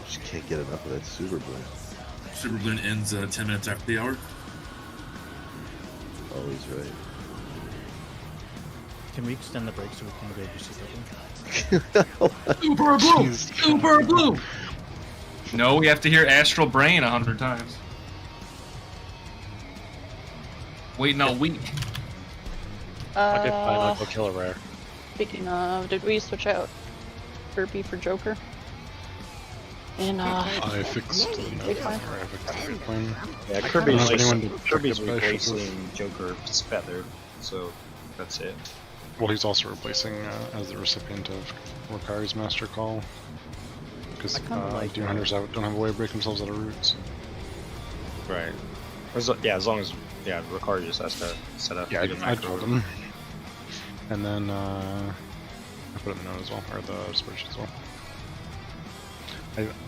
Just can't get enough of that super bloom. Super Balloon ends 10 minutes after the hour. Always right. Can we extend the break so we can grade your super bloom? Super Bloom! Super Bloom! No, we have to hear Astral Brain 100 times. Wait, no, we. Okay, fine, I'll go kill a rare. Speaking of, did we switch out Kirby for Joker? And I fixed the plan. Yeah, Kirby's replacing Joker's feathered, so that's it. Well, he's also replacing as the recipient of Ricari's Master Call. Because Demon Hunters don't have a way to break themselves out of roots. Right. As long as Ricari just has to set up. Yeah, I told him. And then I put it in the note as well, or the spreadsheet as well.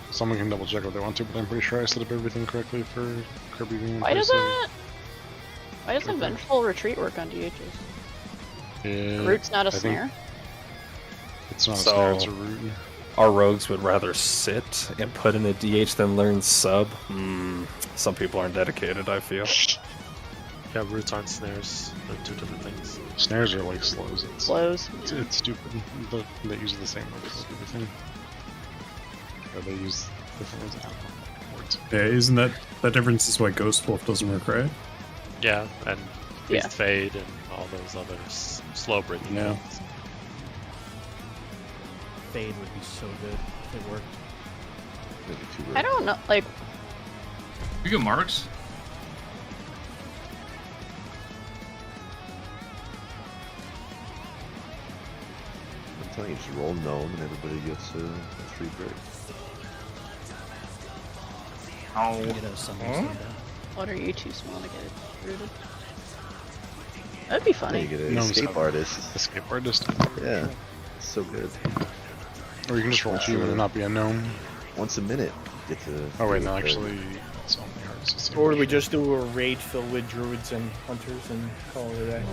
Someone can double check if they want to, but I'm pretty sure I set up everything correctly for Kirby being why doesn't Vengeful Retreat work on DHs? Root's not a snare? It's not a snare, it's a root. Our rogues would rather sit and put in a DH than learn sub. Some people aren't dedicated, I feel. Yeah, roots aren't snares. They're two different things. Snares are like slows. Slows. It's stupid. They use the same words as everything. Or they use different words. Yeah, isn't that difference is why Ghost Wolf doesn't work, right? Yeah, and Beast Fade and all those other slow breaking things. Fade would be so good if it worked. I don't know, like... You get marks? I'm telling you, just roll gnome and everybody gets a free break. Oh. What are you too small to get it rooted? That'd be funny. You get an escape artist. Escape artist? Yeah. It's so good. Or you can just roll G and not be a gnome. Once a minute. Get to oh wait, no, actually, it's only hard. Or we just do a raid filled with druids and hunters and call it a day.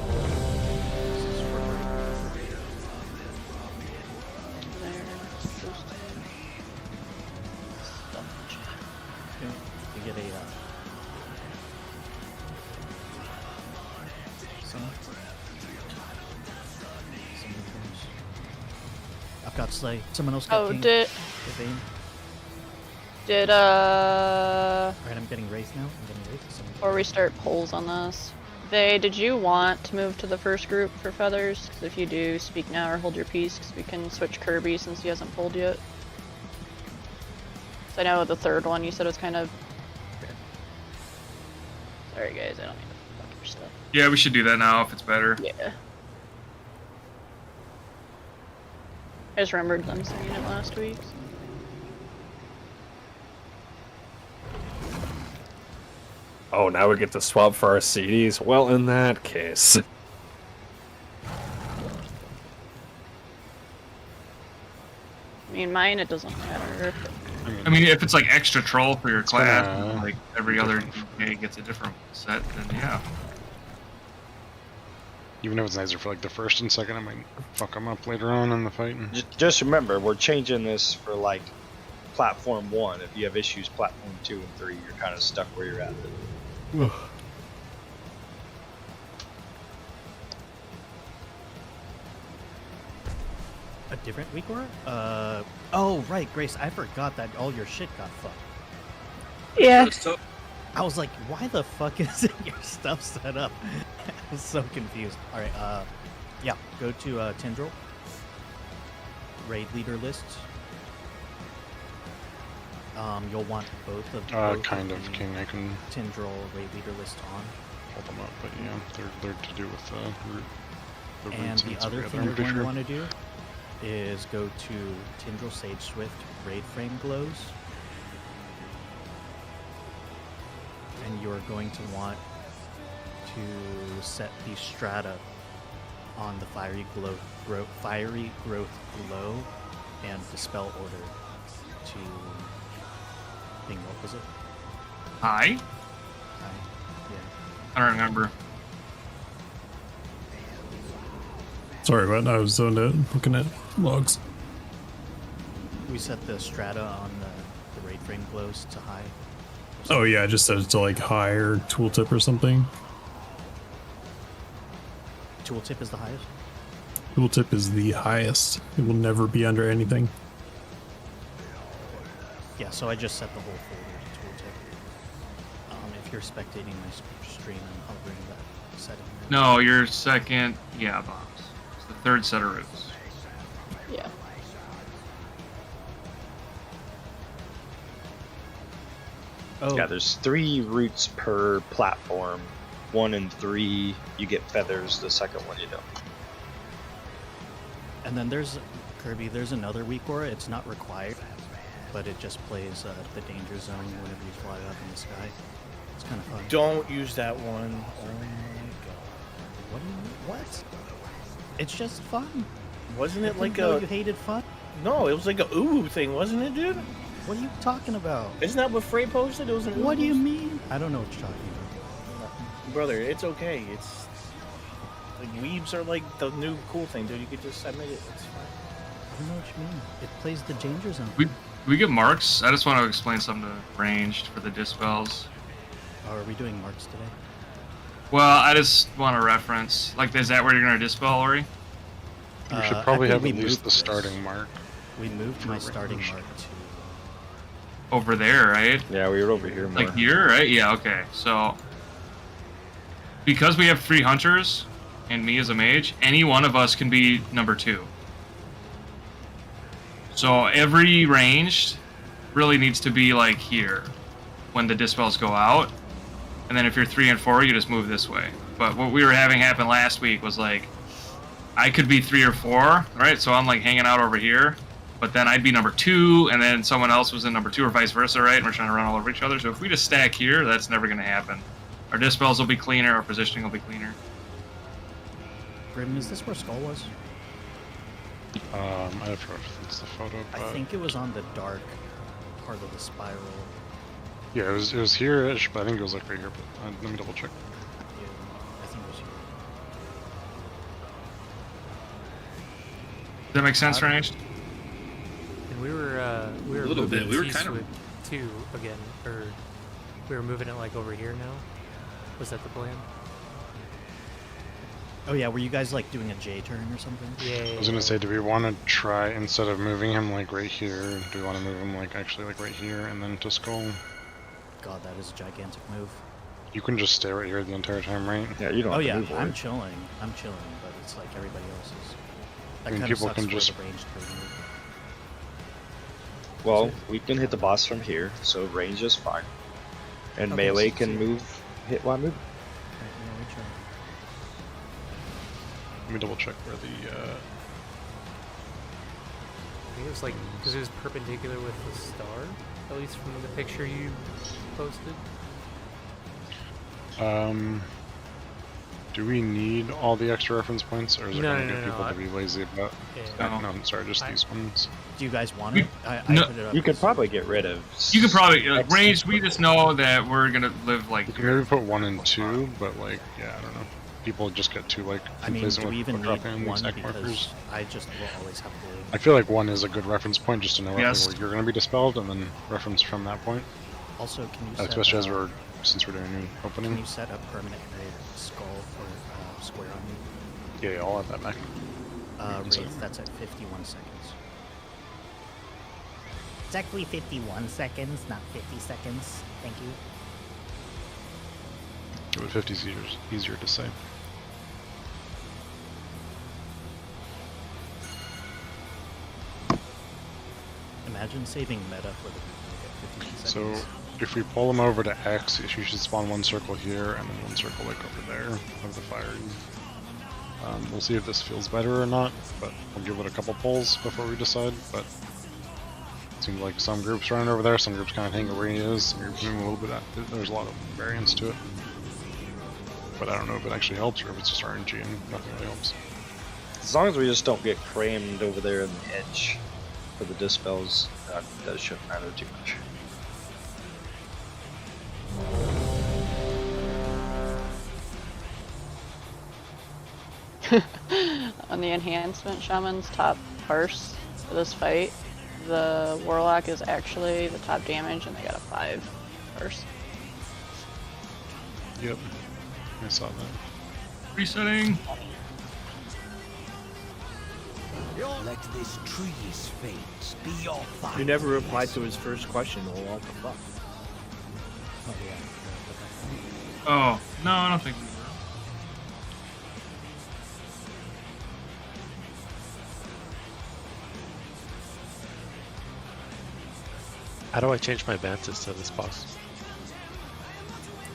You get a I've got Slay. Someone else got King. Did Alright, I'm getting Wraith now. Before we start polls on this, did you want to move to the first group for feathers? Because if you do, speak now or hold your peace, because we can switch Kirby since he hasn't pulled yet. So I know the third one you said was kind of... Sorry guys, I don't mean to fuck your stuff. Yeah, we should do that now if it's better. Yeah. I just remembered them saying it last week. So. Oh, now we get to swap for our CDs? Well, in that case. I mean, mine, it doesn't matter. I mean, if it's like extra troll for your class, like every other DK gets a different set, then yeah. Even if it's nicer for like the first and second, I might fuck them up later on in the fight. Just remember, we're changing this for like platform 1. If you have issues platform 2 and 3, you're kind of stuck where you're at. A different week or? Oh right, Grace, I forgot that all your shit got fucked. Yeah. I was like, why the fuck isn't your stuff set up? I was so confused. Alright, yeah, go to Tendril. Raid leader list. You'll want both of kind of King. I can Tendril raid leader list on. Hold them up, but yeah, they're to do with root. And the other thing you're going to want to do is go to Tendril Sage Swift raid frame glows. And you're going to want to set the strata on the fiery growth glow and dispel order to thing. What was it? Hi? Yeah. I don't remember. Sorry, but I was zoned out looking at logs. We set the strata on the raid frame glows to high. Oh yeah, I just set it to like high or tooltip or something. Tooltip is the highest. Tooltip is the highest. It will never be under anything. Yeah, so I just set the whole folder to tooltip. If you're spectating my stream, I'm hovering that setting. there. No, your second, yeah, box. It's the third set of roots. Yeah. Oh, Yeah, there's 3 routes per platform. 1 and 3, you get feathers. The second one, you don't. and then there's Kirby. There's another weak aura. It's not required, but it just plays the danger zone whenever you fly up in the sky. It's kind of fun. Don't use that one. Oh my What? Do you, what? It's just fun. god. Wasn't it like You a... hated fun? No, it was like a ooh thing, wasn't it, dude? What are you talking about? Isn't that what Frey posted? It was an What do you ooh. mean? I don't know what you're talking about. Brother, it's okay. It's... Like, weebs are like the new cool thing, dude. You could just admit it. It's fine. I don't know what you mean. It plays the danger zone. We get marks. I just want to explain something to ranged for the dispels. Oh, are we doing marks today? Well, I just want to reference. Like, is that where you're going to dispel, Ori? We should probably actually, have we at least moved the this. starting mark. We moved for my starting range. mark to... Over there, right? Yeah, we were over here more. Like here, right? Yeah, okay. So, because we have 3 hunters, and me as a mage, any one of us can be number 2. So every ranged really needs to be like here when the dispels go out. And then if you're 3 and 4, you just move this way. But what we were having happen last week was like, I could be 3 or 4, right? So I'm like hanging out over here, but then I'd be number 2, and then someone else was in number 2 or vice versa, right? And we're trying to run all over each other. So if we just stack here, that's never going to happen. Our dispels will be cleaner, our positioning will be cleaner. Grim, is this where Skull was? I have to reference the photo, I but think it was on the dark part of the spiral. yeah, it was here-ish, but I think it was like right here. But let me double check. Yeah, I think it was here. Does that make sense, ranged? And we were A little moving bit. We were T kind of- Swig too again, or we were moving it like over here now. Was that the plan? Oh yeah, were you guys like doing a J turn or something? Yeah. I was gonna say, do we want to try, instead of moving him like right here, do we want to move him like actually like right here and then to Skull? God, that is a gigantic move. You can just stay right here the entire time, right? Yeah, you don't Oh have yeah, to move I'm forward. chilling. I'm chilling, but it's like everybody else's. That I mean, kind of people sucks can for just- the ranged trade move. Well, we can hit the boss from here, so range is fine. And Okay, melee so- can hit while moving. Okay, yeah, we try. Let me double check where the I think it was like because it was perpendicular with the star, at least from the picture you posted. do we need all the extra reference points, or is it No, gonna no, get no, people no, to be lazy about? Yeah. No, I'm sorry, just I- these ones. Do you guys want We- it? I no, put it up. You could as- probably get rid of. You could probably, X- ranged, we just know that we're going to live like You can maybe put 1 and 2, but like, yeah, I don't know. People just get too like I mean, complacent do we with even quick drop need in one? stack Because markers. I just will always have blue. I feel like 1 is a good reference point just to know Yes. roughly where you're going to be dispelled, and then reference from that point. Also, can you set Especially as up- since we're doing a new Can opening. you set a permanent raid skull for square on me? Yeah, I'll have that back. Wraith, that's at 51 seconds. It's actually 51 seconds, not 50 seconds. Thank you. But 50 is easier to say. Imagine saving meta for the people who get 15 So seconds. if we pull him over to X, you should spawn 1 circle here and then 1 circle like over there of the firing. We'll see if this feels better or not, but we'll give it a couple pulls before we decide. But it seems like some groups running over there, some groups kind of hang where he is, some groups moving a little bit out. There's a lot of variance to it. But I don't know if it actually helps or if it's just RNG and nothing really helps. As long as we just don't get crammed over there in the edge for the dispels, that shouldn't matter too much. On the enhancement shaman's top parse for this fight, the Warlock is actually the top damage, and they got a 5 first. Yep. I saw that. Resetting. Let this tree's fate be your fire. You never replied to his first question. Well, what the fuck? Oh, yeah. Oh, no, I don't think we were. How do I change my Mantis to this boss?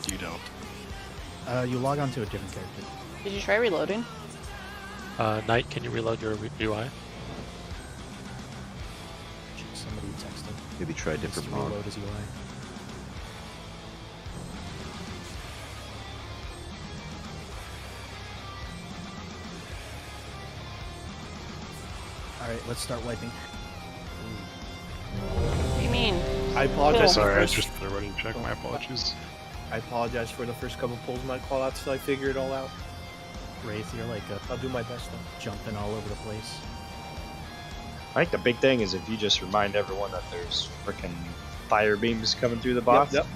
You don't. You log on to a different character. Did you try reloading? Knight, can you reload your UI? Somebody texted. Maybe try a different to mod. reload his UI. Alright, let's start wiping. What do you mean? I apologize. Sorry, I for just put a running check. My apologies. I apologize for the first couple pulls of my callouts till I figure it all out. Wraith, you're like I'll do my best though. jumping all over the place. I think the big thing is if you just remind everyone that there's freaking fire beams coming through the boss. Yep.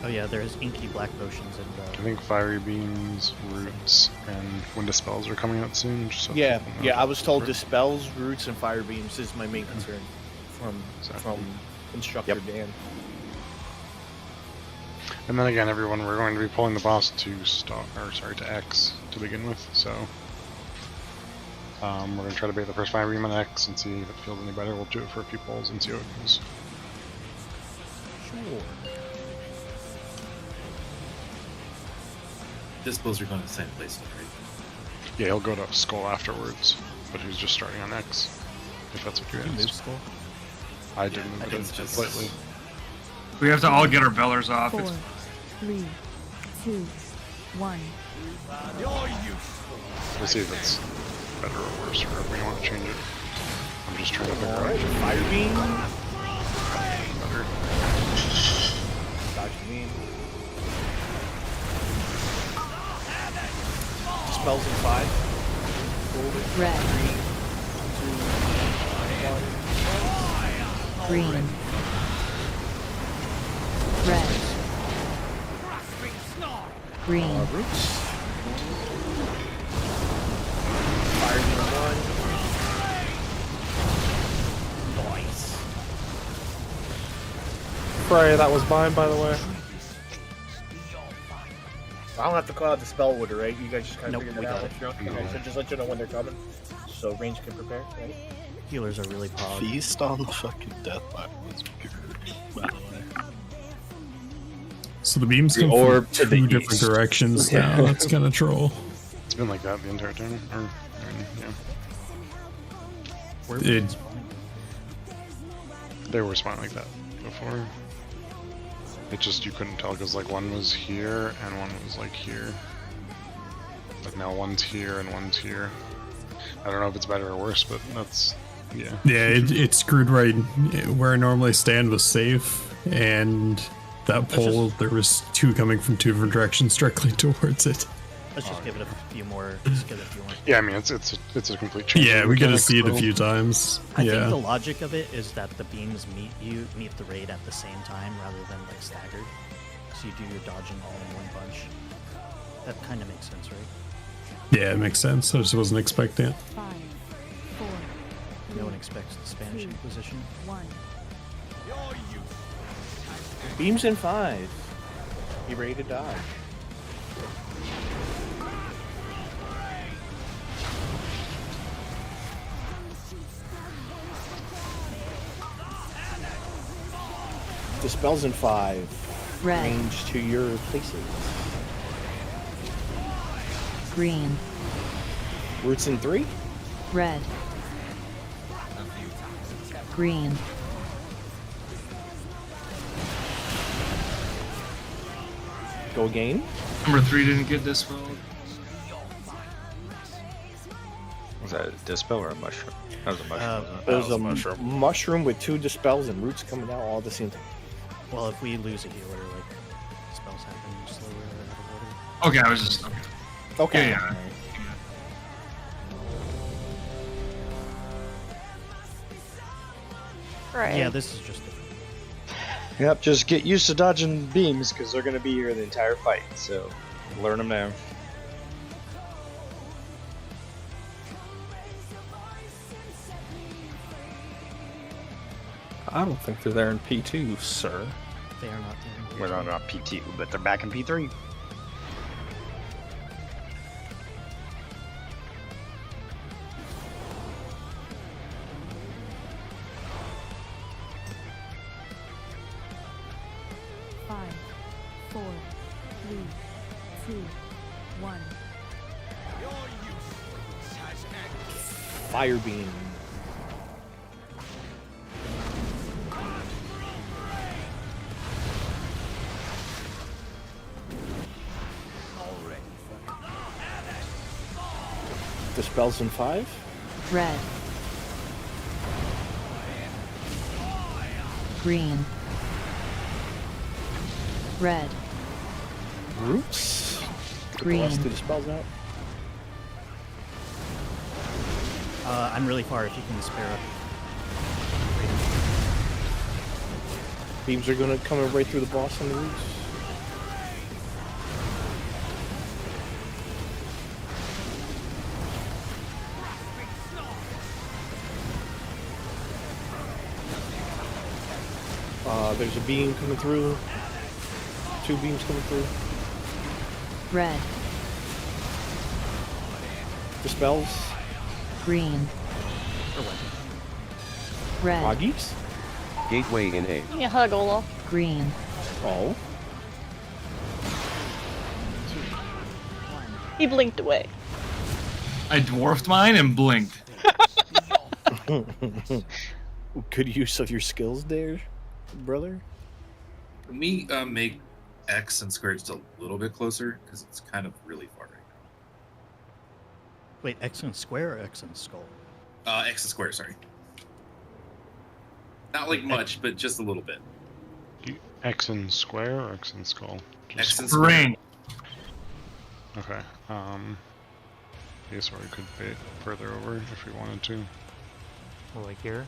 Oh yeah, there's inky black potions and I think Fiery Beams, Roots, and Wind Dispels are coming out soon. Just so Yeah, people know yeah. I that. was told dispels, roots, and fire beams is my main concern from instructor Dan. And then again, everyone, we're going to be pulling the boss to to X to begin with. So we're going to try to bait the first Fire Beam on X and see if it feels any better. We'll do it for a few pulls and see how it goes. sure. Dispels are going to the same place, right? Yeah, he'll go to Skull afterwards, but he's just starting on X. If that's what you Move asked. skull. I did I move think it it's just- slightly. We have to all get our bellers off. 4, It's 3, 2, 1. We'll see if it's better or worse, or if we want to change it. I'm just trying to figure out. Fire beam. Better. Dodge beam. Spells in 5. Red. 3, 2, 1. Green. Red. Green. Roots. Fire beam 1. Nice. Frey, that was mine, by the way. I don't have to call out the spell order, right? You guys just kind of Nope, figured we it out. got it. Okay, so just let you know when they're coming, so range can prepare. Right? Healers are really pog. Feast on the fucking death by the way. So the beams come orb from to the two different east. directions Yeah. now. That's kind of troll. It's been like that the entire time. Yeah. Where It- was spawning? They were spawning like that before. It just, you couldn't tell because like one was here and one was like here. But now one's here and one's here. I don't know if it's better or worse, but that's, yeah. Yeah, it screwed right where I normally stand was safe, and that pole there was two coming from two different directions directly towards it. Let's just give it a few more. Just give it a few more. Yeah, I mean it's a complete change. Yeah, of we get to mechanics, see it a so- few times. I think Yeah. the logic of it is that the beams meet the raid at the same time rather than like staggered. So you do your dodging all in one bunch. That kind of makes sense, right? Yeah, it makes sense. I just wasn't expecting it. 5, 4, No one expects the Spanish Inquisition. 1. Beams in 5. You ready to dodge? Dispels in 5. Red. Range to your places. Green. Roots in 3. Red. Green. Go again. Number 3 didn't get dispelled. Was that a dispel or a mushroom? That was a mushroom. wasn't it? There's a mushroom with 2 dispels and roots coming out all at the same time. Well, if we lose a healer, like spells happen slower or out of order. Okay, I was just. Okay. Yeah. Right. Yeah, this is just different. Yep, just get used to dodging beams because they're going to be here the entire fight. So learn them now. I don't think they're there in P2, sir. They are not there. Well, not P2, but they're back in P3. Five, 4, 3, 2, 1. Fire beam. Dispels in 5. Red. Green. Red. Roots. Get the Green. rest of the dispels out. I'm really far if you can spare up. Beams are gonna come right through the boss on the roots. There's a beam coming through. 2 beams coming through. Red. Dispels. Green. Red. Froggies. Gateway in A. Give me a hug, Olaf. Green. Oh. He blinked away. I dwarfed mine and blinked. Good use of your skills there, brother. Let me make X and square just a little bit closer because it's kind of really far right Wait, X and square or X and skull? now. X and square, sorry. Not like much, but just a little bit. X and square or X and skull? X and Ring. Okay. I guess we could bait further over if we wanted to. Like here?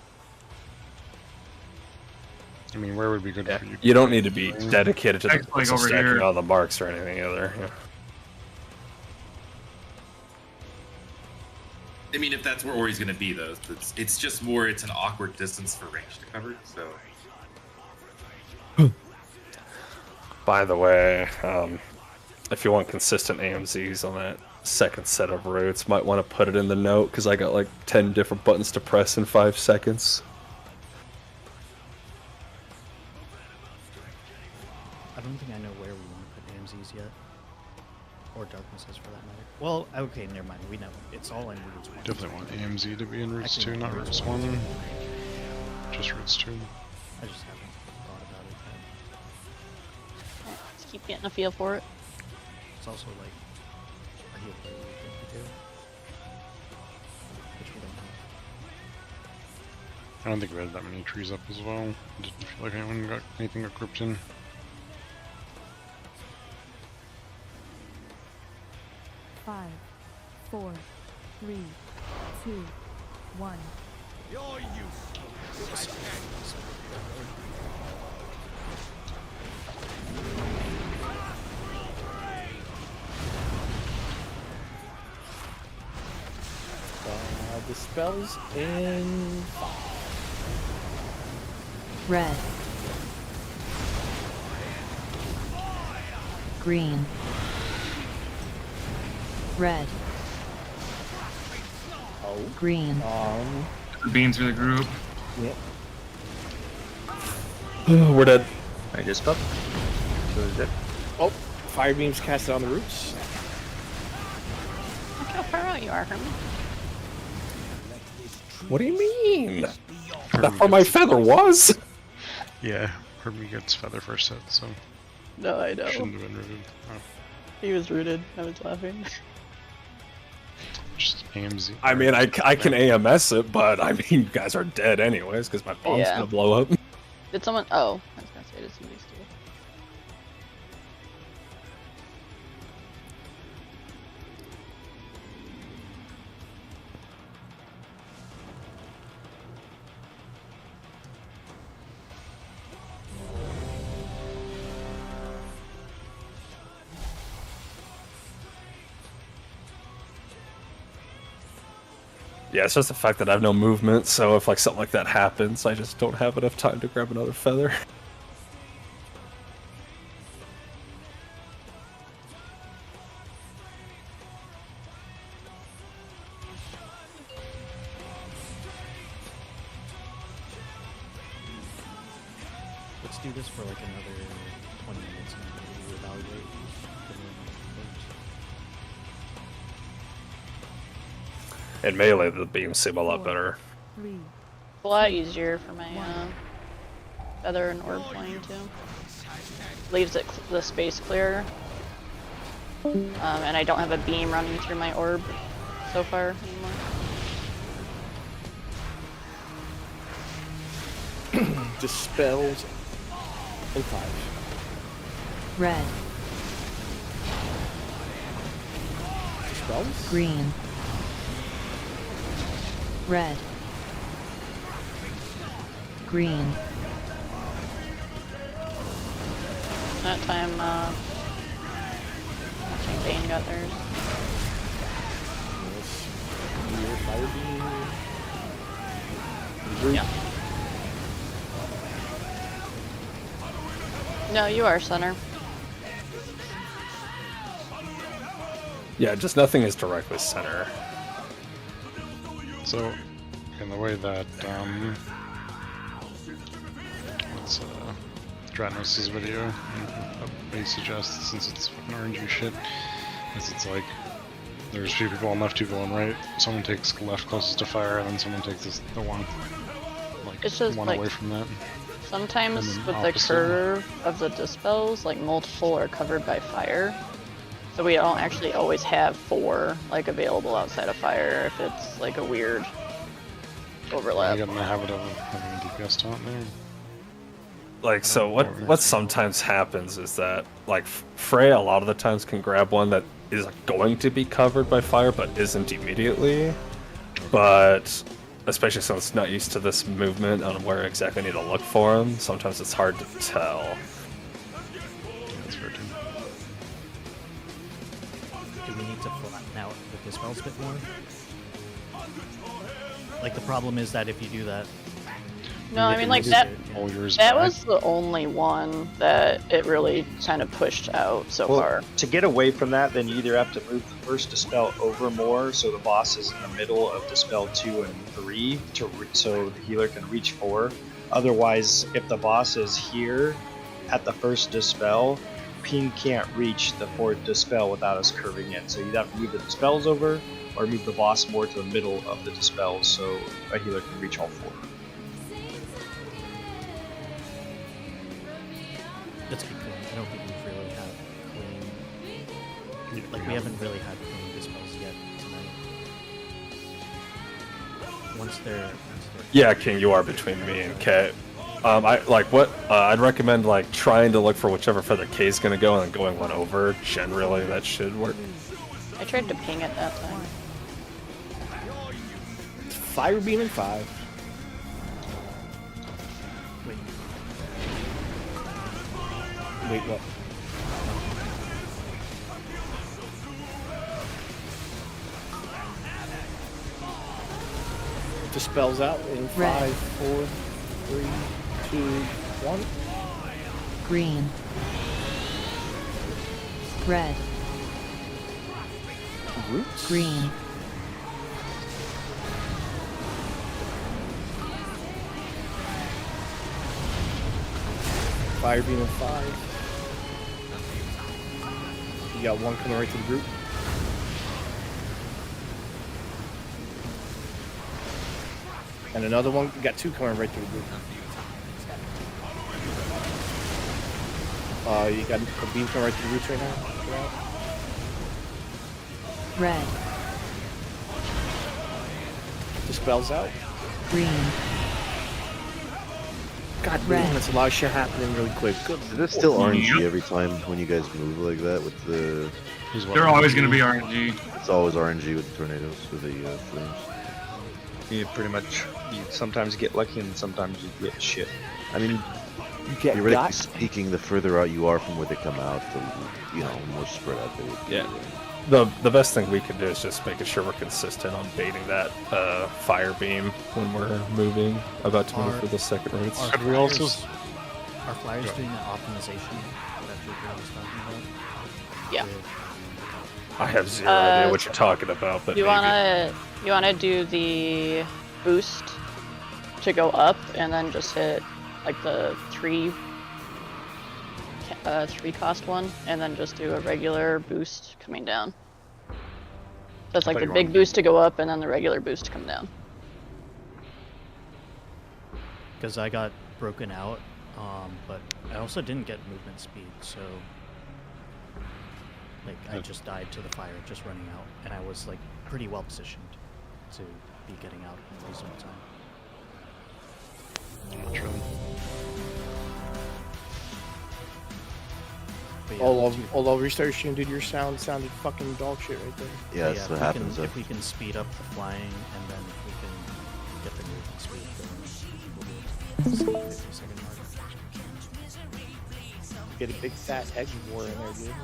I mean, where would be good for you? You don't need to be dedicated to Like the over stacking here. all the marks or anything either. Yeah. I mean, if that's where Ori's going to be, though, it's just more, it's an awkward distance for range to cover, so... By the way, if you want consistent AMZs on that second set of routes, might want to put it in the note, because I got like 10 different buttons to press in 5 seconds. I don't think I know where we want to put AMZs yet. Or darknesses for that matter. Well, okay, never mind. We know. It's all in routes 1. Definitely want AMZ to be in routes Actually, 2, not routes 1. Just routes 2. I just haven't thought about it yet. Let's keep getting a feel for it. It's also like, are you okay with it? Which we don't have. I don't think we had that many trees up as well. Didn't feel like anyone got anything equipped in. Five, 4, 3, 2, 1. You're useless. Dispels in 5. Red. Green. Red. Oh. Green. The beans through the group. Yep. We're dead. I just spoke. So is it? Oh, fire beams casted on the roots. Look how far out you are, Herman. What do you mean? That's where my feather was. Yeah, Herbie gets feather first set, so No, I know. shouldn't have been rooted. Oh, He was rooted. I was laughing. just AMZ. I mean, I can AMS it, but I mean, you guys are dead anyways because my bomb's Yeah. gonna blow up. Did someone? Oh, I was gonna say, did somebody steal? Yeah, it's just the fact that I have no movement, so if like something like that happens, I just don't have enough time to grab another feather. Let's do this for like another 20 minutes and then we'll evaluate. In melee, the beams seem a lot better. A lot easier for my feather and orb playing too. Leaves it the space clearer. And I don't have a beam running through my orb so far anymore. Dispels in 5. Red. Dispels? Green. Red. Green. That time, I think Bane got theirs. Your fire beam. Yeah. No, you are center. Yeah, just nothing is directly center. So, in the way that, what's, Dratnos' video, what he suggests, since it's fucking RNG shit, is it's like, there's 2 people on left, 2 people on right, someone takes left closest to fire, and then someone takes the one, like, It's just one like, away from that. sometimes And then with the opposite. curve of the dispels, like multiple are covered by fire. So we don't actually always have 4 like available outside of fire if it's like a weird overlap. You got in the habit of having a DPS taunt there. Like, so what sometimes happens is that, like, Freya a lot of the times can grab one that is going to be covered by fire, but isn't immediately. But, especially since it's not used to this movement on where exactly I need to look for them, sometimes it's hard to tell. That's fair too. Do we need to flatten out the dispels a bit more? Like the problem is that if you do that, No, I mean like that was the only one that it really kind of pushed out so far. To get away from that, then you either have to move the first dispel over more, so the boss is in the middle of dispel 2 and 3, so the healer can reach 4. Otherwise, if the boss is here at the first dispel, Ping can't reach the 4th dispel without us curving in. So you'd have to move the dispels over, or move the boss more to the middle of the dispels, so a healer can reach all 4. that's a good point. I don't think we've really had clean. Like we haven't really had clean dispels yet tonight. Once they're Yeah, King, you are between me and Kay. I'd recommend like trying to look for whichever feather Kay's gonna go and then going one over. Generally, that should work. I tried to ping it that time. Fire beam in 5. Wait, what? Dispels out in 5, 4, 3, 2, 1. Green. Red. Roots? Green. Fire beam in 5. You got 1 coming right to the group. And another one, you got 2 coming right to the group. You got a beam coming right to the roots right now. Red. Dispels out. Green. God Red. damn, that's a lot of shit happening really quick. Good. Is this still RNG every time when you guys move like that with the... They're always going to be RNG. It's always RNG with the tornadoes, with the flames. You pretty much, you sometimes get lucky and sometimes you get shit. I mean, theoretically speaking, the further out you are from where they come out, the more spread out they would be. Yeah. The best thing we can do is just making sure we're consistent on baiting that fire beam when we're moving, about to move for the second roots. Are flyers doing that optimization that your girl was talking about? Yeah. I have zero idea what you're talking about, but You maybe. wanna do the boost to go up, and then just hit like the 3 cost one, and then just do a regular boost coming down. So it's like the big boost to go up, and then the regular boost to come down. Because I got broken out, but I also didn't get movement speed, so like I just died to the fire just running out, and I was like pretty well positioned to be getting out in a reasonable time. But yeah, All over restart your stream, dude. Your sound sounded fucking dog shit right there. Yeah, that's what happens. If we can speed up the flying, and then if we can get the movement speed going, we'll be 50-second mark. Get a big fat edge war in there, dude. Yeah.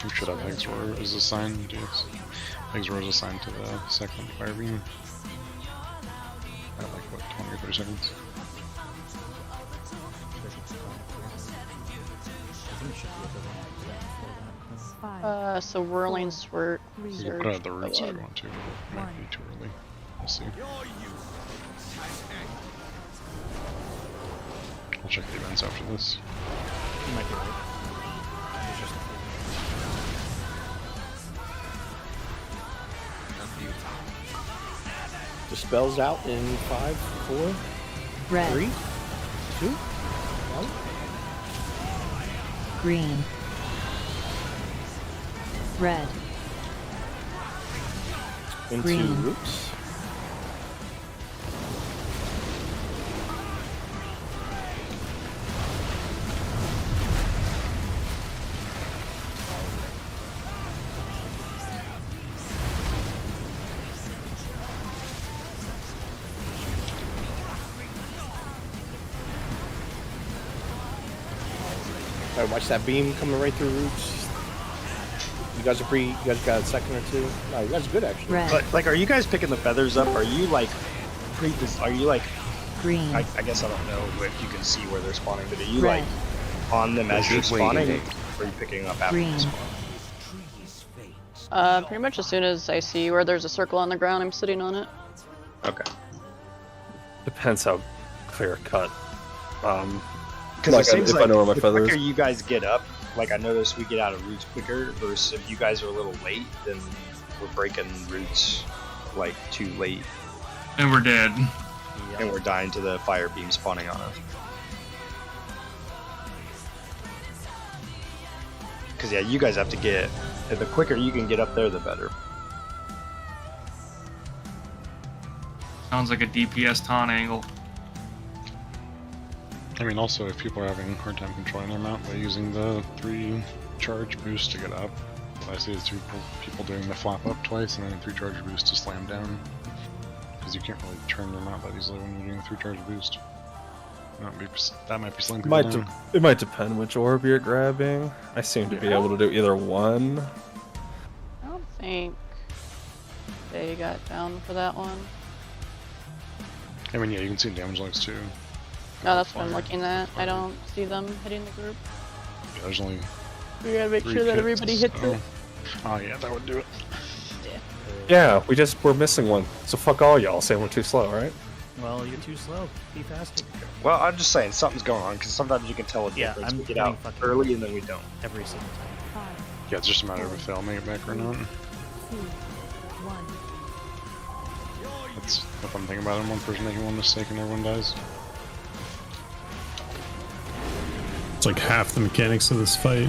Who should have Higgs Roar is assigned? Yes. Higgs Roar is assigned to the second fire beam. At like what, 20 or 30 seconds? So whirling sword. You can put it at the root side one too, but it might be too early. We'll see. I'll check the events after this. You might be right. Dispels out in 5, 4, Red. 3, 2, 1. Green. Red. Into Green. roots. Alright, watch that beam coming right through roots. You guys are you guys got a second or two? No, you guys are good actually. Red. But like, are you guys picking the feathers up? Are you like are you like Green. I guess I don't know if you can see where they're spawning, but are you Red. like on them as you're Just waiting. spawning? Or are you picking up after Green. they spawn? Pretty much as soon as I see where there's a circle on the ground, I'm sitting on it. Okay. Depends how clear cut. Because Like, it seems if I like know where my the feathers- quicker you guys get up, like I noticed we get out of roots quicker, versus if you guys are a little late, then we're breaking roots like too late. And we're dead. And we're dying to the fire beam spawning on us. Because yeah, you guys have to get, the quicker you can get up there, the better. Sounds like a DPS taunt angle. I mean, also, if people are having a hard time controlling their mount by using the 3 charge boost to get up, what I see is people doing the flap up twice and then a 3 charge boost to slam down. Because you can't really turn their mount that easily when you're doing a 3 charge boost. That might be slowing people down. It might depend which orb you're grabbing. I seem to be able to do either one. I don't think they got down for that one. I mean, yeah, you can see damage logs too. No, that's what I'm looking at. I don't see them hitting the group. Yeah, there's only We gotta make 3 sure that kits, everybody hits so- it. Oh yeah, that would do it. Yeah, we're missing one. So fuck all y'all saying we're too slow, right? Well, you're too slow. Be faster. Well, I'm just saying something's going on because sometimes you can tell a Yeah, difference. I'm We get getting out fucking early and then we don't. Every single time. Yeah, it's just a matter of if they'll make it back or not. That's the fun thing about it. One person making one mistake and everyone dies. It's like half the mechanics of this fight.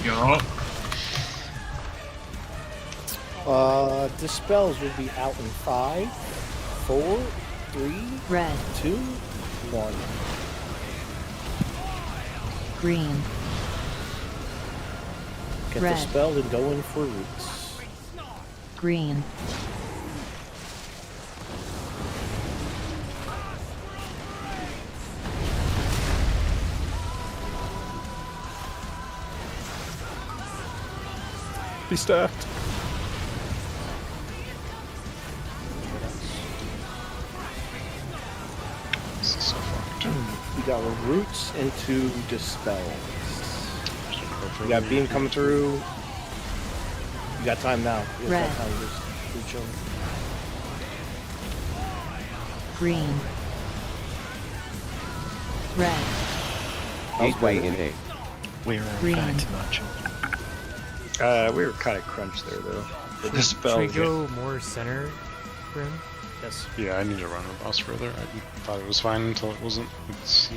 Yo. Dispels will be out in 5, 4, 3, Red. 2, 1. Green. Get Red. dispelled and go in for roots. Green. Be stacked. This is so fucked. We got roots into dispels. You got beam coming through. You got time now. You got Red. time. Just chilling. Green. Red. He's waiting. Hey. We were Green. kind of too much. We were kind of crunched there though. The dispel. Should we go more center, Grim? Yes. Yeah, I need to run the boss further. I thought it was fine until it wasn't. It's,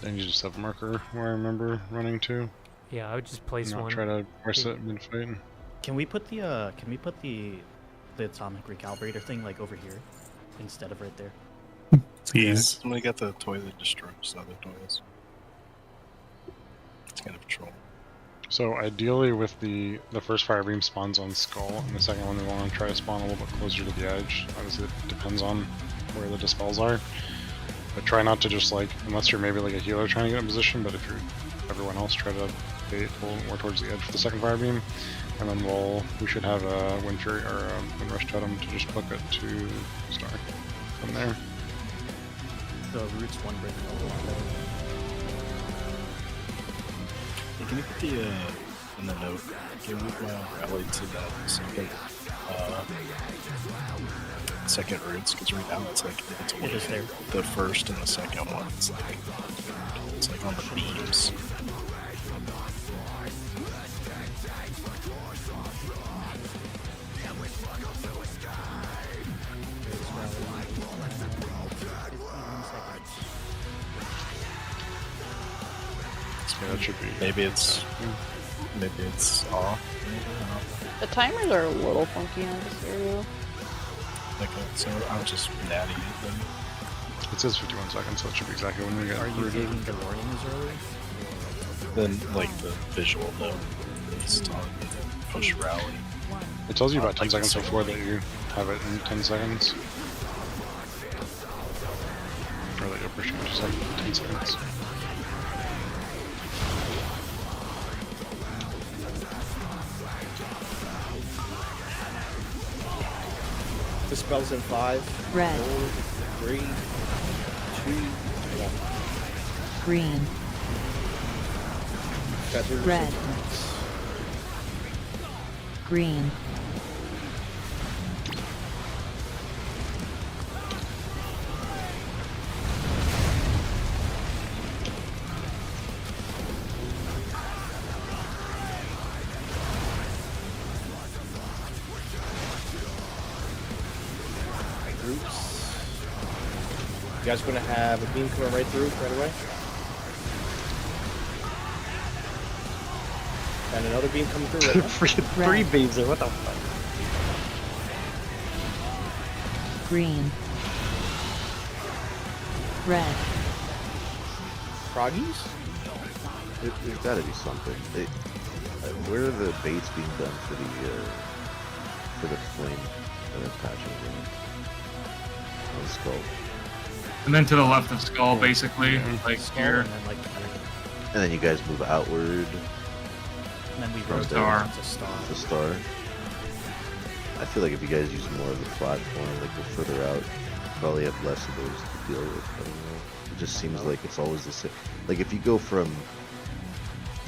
I need to just have a marker where I remember running to. Yeah, I would just place Not one. try to force it mid-fight. Can we put the atomic recalibrator thing like over here instead of right there? Please. Somebody got the toy that destroys other toys. It's gonna patrol. So ideally with the first fire beam spawns on Skull, and the second one we want to try to spawn a little bit closer to the edge. Obviously it depends on where the dispels are. But try not to just like, unless you're maybe like a healer trying to get in position, but if you're everyone else, try to bait a little more towards the edge for the second fire beam. And then we should have a Wind Fury or a Wind Rush Totem to just click it to Star from there. The roots one break. Hey, can you put the in the note? Can you move my rally to that second roots? Because right now it's like it's away. is there? The first and the second one. It's like on the beams. That should be. Maybe it's off. The timers are a little funky on this area. Okay, so I'll just natty it then. It says 51 seconds, so it should be exactly when we get Are you rooted. taking the warning as early? Then like the visual note is telling me to push rally. It tells you about 10 Like seconds the before second that you have it in 10 seconds. Or that you're pushing just like 10 seconds. Dispels in 5. Red. 4, 3, 2, 1. Green. Got the Red. Green. You guys gonna have a beam coming right through right away? And another beam coming through right now? Freaking 3 beams there, what the fuck? Green. Red. Froggies? There's got to be something. Where are the baits being done for the flame patching on the skull? And then to the left of Skull, basically, like Skull here. and then like And then you guys move outward and then we From rotate Star. to star. to Star. I feel like if you guys use more of the platform, like go further out, you probably have less of those to deal with. I don't know. It just seems like it's always the same. Like if you go from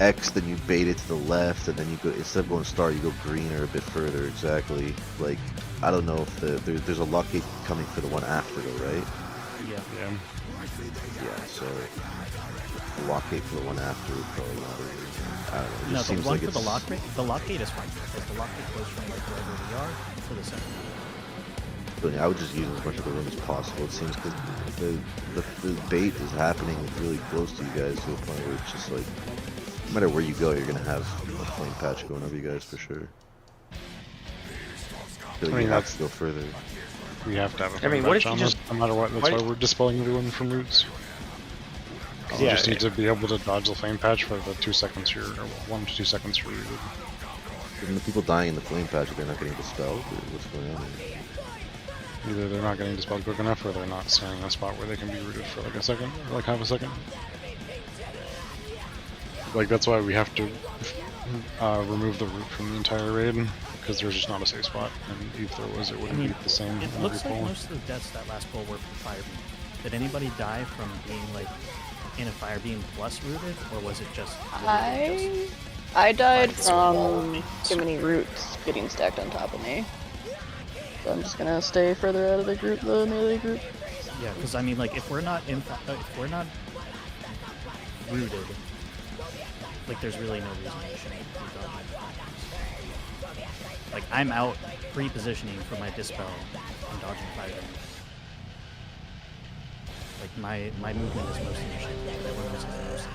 X, then you bait it to the left, and then you go, instead of going Star, you go green or a bit further, exactly. Like, I don't know if there's a lock gate coming for the one after though, right? Yeah. Yeah. Yeah, so the lock gate for the one after would probably not be. I don't know. It No, just the seems one like for it's the lock gate is fine because the lock gate goes from like wherever we are to the center. But I would just use as much of the room as possible. It seems because the bait is happening really close to you guys to a point where it's just like, no matter where you go, you're gonna have a flame patch going over you guys for sure. So you have to go further. We have to have a I mean, flame what if patch you on just- us, no matter what. That's why we're dispelling everyone from roots. You just need to be able to dodge the flame patch for the 2 seconds you're, or 1 to 2 seconds you're rooted. And the people dying in the flame patch, they're not getting dispelled. Or what's going on here? Either they're not getting dispelled quick enough, or they're not standing in a spot where they can be rooted for like a second, or like half a second. Like that's why we have to. remove the root from the entire raid because there's just not a safe spot, and if there was, it wouldn't be the same. It in looks every like poll. most of the deaths that last poll were from fire beam. Did anybody die from being like in a fire beam plus rooted, or was it just? I died fire from too many roots getting stacked on top of me. So I'm just gonna stay further out of the group, the melee group. Yeah, because I mean, like, if we're not rooted, like, there's really no reason we shouldn't be dodging fire beams. Like, I'm out pre-positioning for my dispel and dodging fire beams. Like, my movement is mostly restricted, but everyone else is mostly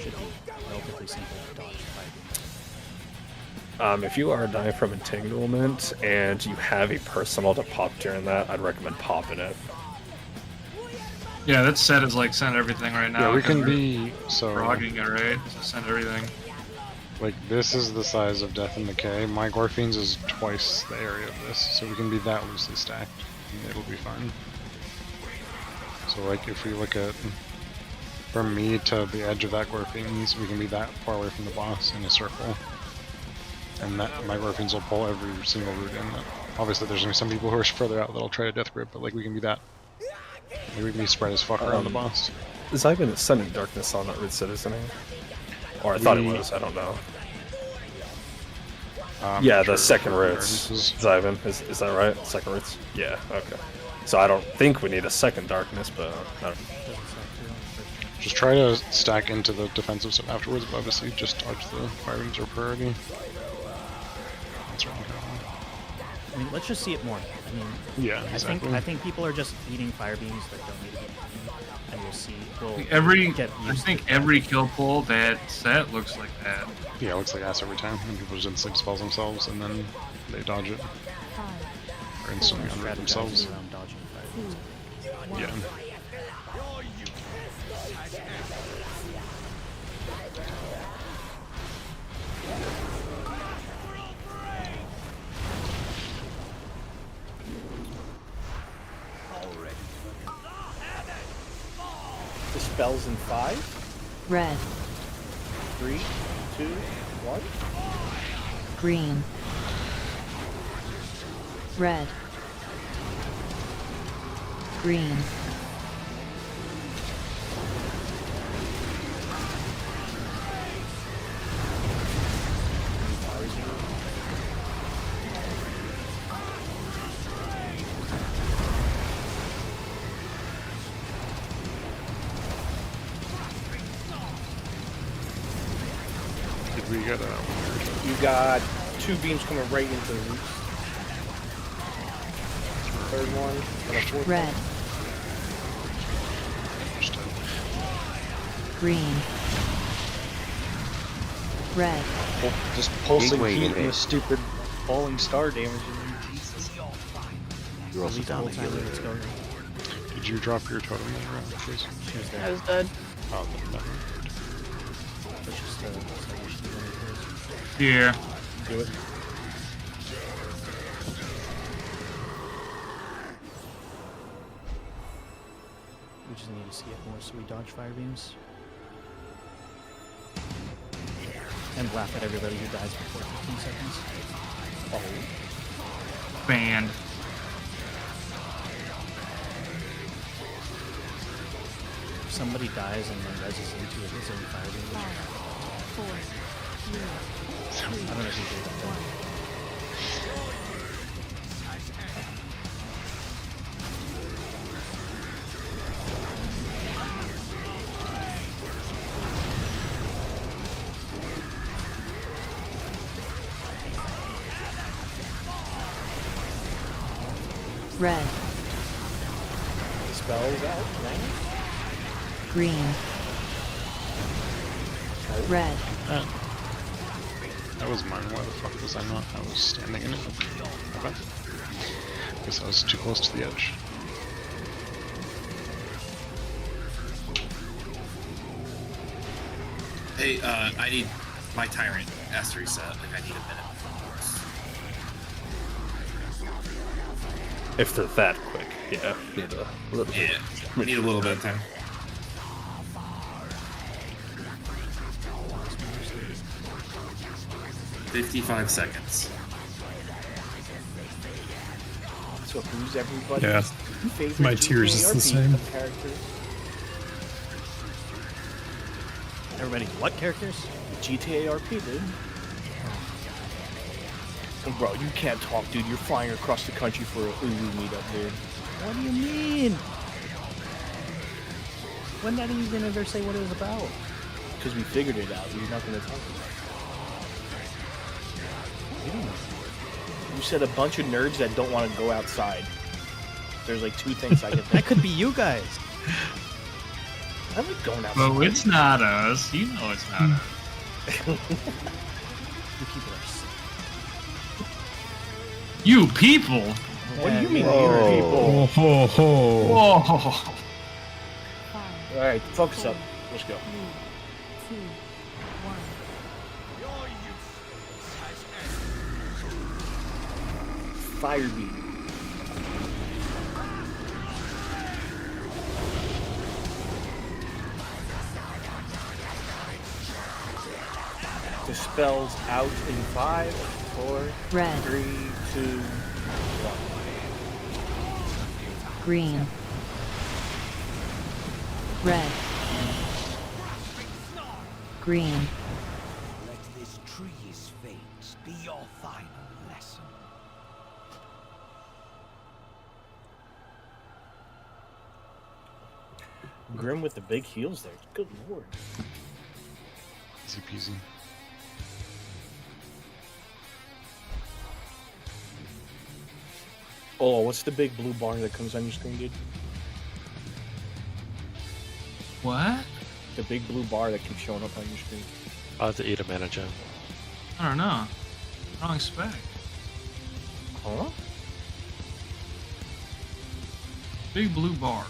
should be relatively simple to dodge fire beams. If you are dying from entanglement and you have a personal to pop during that, I'd recommend popping it. Yeah, that's set as like send everything right now. Yeah, we can because be so. we're hogging it, right? So send everything. Like this is the size of Death and Decay. My Gorfiends is twice the area of this, so we can be that loosely stacked. And it'll be fine. So like if we look at from me to the edge of that Gorfiends, we can be that far away from the boss in a circle. And that my Gorfiends will pull every single root in. Obviously there's gonna be some people who are further out that'll try to death grip, but like we can be that. We can be spread as fuck around the boss. Zyvin is sending darkness on that root set, isn't he? Or I thought it was, I don't know. Yeah, the second roots. Zyvin, is that right? Second roots? Yeah, okay. So I don't think we need a second darkness, but I don't. Just try to stack into the defensive stuff afterwards, but obviously just dodge the fire beams or priority. That's right. I mean, let's just see it more. I mean, yeah, exactly. I think people are just eating fire beams that don't need to be eaten, and we'll see. I think every kill pull that set looks like that. Yeah, it looks like ass every time, and people just instantly dispels themselves, and then they dodge it. Or instantly unroot themselves. Yeah. Dispels in 5. Red. 3, 2, 1. Green. Red. Green. Did we get You got 2 beams coming right into the roots. Third one, and a fourth Red. Green. Red. Just pulsing Gateway heat and invade. the stupid falling star damage. Jesus. You're also down to healer. Did you drop your totem in around, please? I was dead. Oh, no. Yeah. Do it. We just need to see it more so we dodge fire beams. And laugh at everybody who dies before 15 seconds. Oh. Banned. If somebody dies and then reses into his own fire beam. 5, 4, 3, I don't know if you do that. Red. Spells out. Nice. Green. Red. That was mine. Why the fuck was I not? I was standing in it. Okay. Guess I was too close to the edge. Hey, I need my tyrant has to reset. Like, I need a minute. If they're that quick, yeah. Need a little Yeah, we need a little bit of time. 55 seconds. So who's everybody's Yeah. favorite My tears is the GTARP same. character? Everybody's what characters? GTARP, dude. Oh, bro, you can't talk, dude. You're flying across the country for a Ulu meetup, dude. What do you mean? When did I even ever say what it was about? Because we figured it out. There's nothing to talk about. You said a bunch of nerds that don't want to go outside. There's like two things I can think That could be you guys. I like going outside. Well, it's not us. You know it's not us. You people are sick. You people? What do you mean, Whoa. you people? Ho, ho. Whoa. All right, focus up. Let's go. 3, 2, 1. Fire beat. Dispels out in 5, 4, Red. 3, 2, 1. Green. Red. Green. Let this tree's fate be your final lesson. Grim with the big heels there. Good lord. Easy peasy. Oh, what's the big blue bar that comes on your screen, dude? What? The big blue bar that keeps showing up on your screen. I'll have to eat a mana gem. I don't know. Wrong spec. Huh? Big blue bar.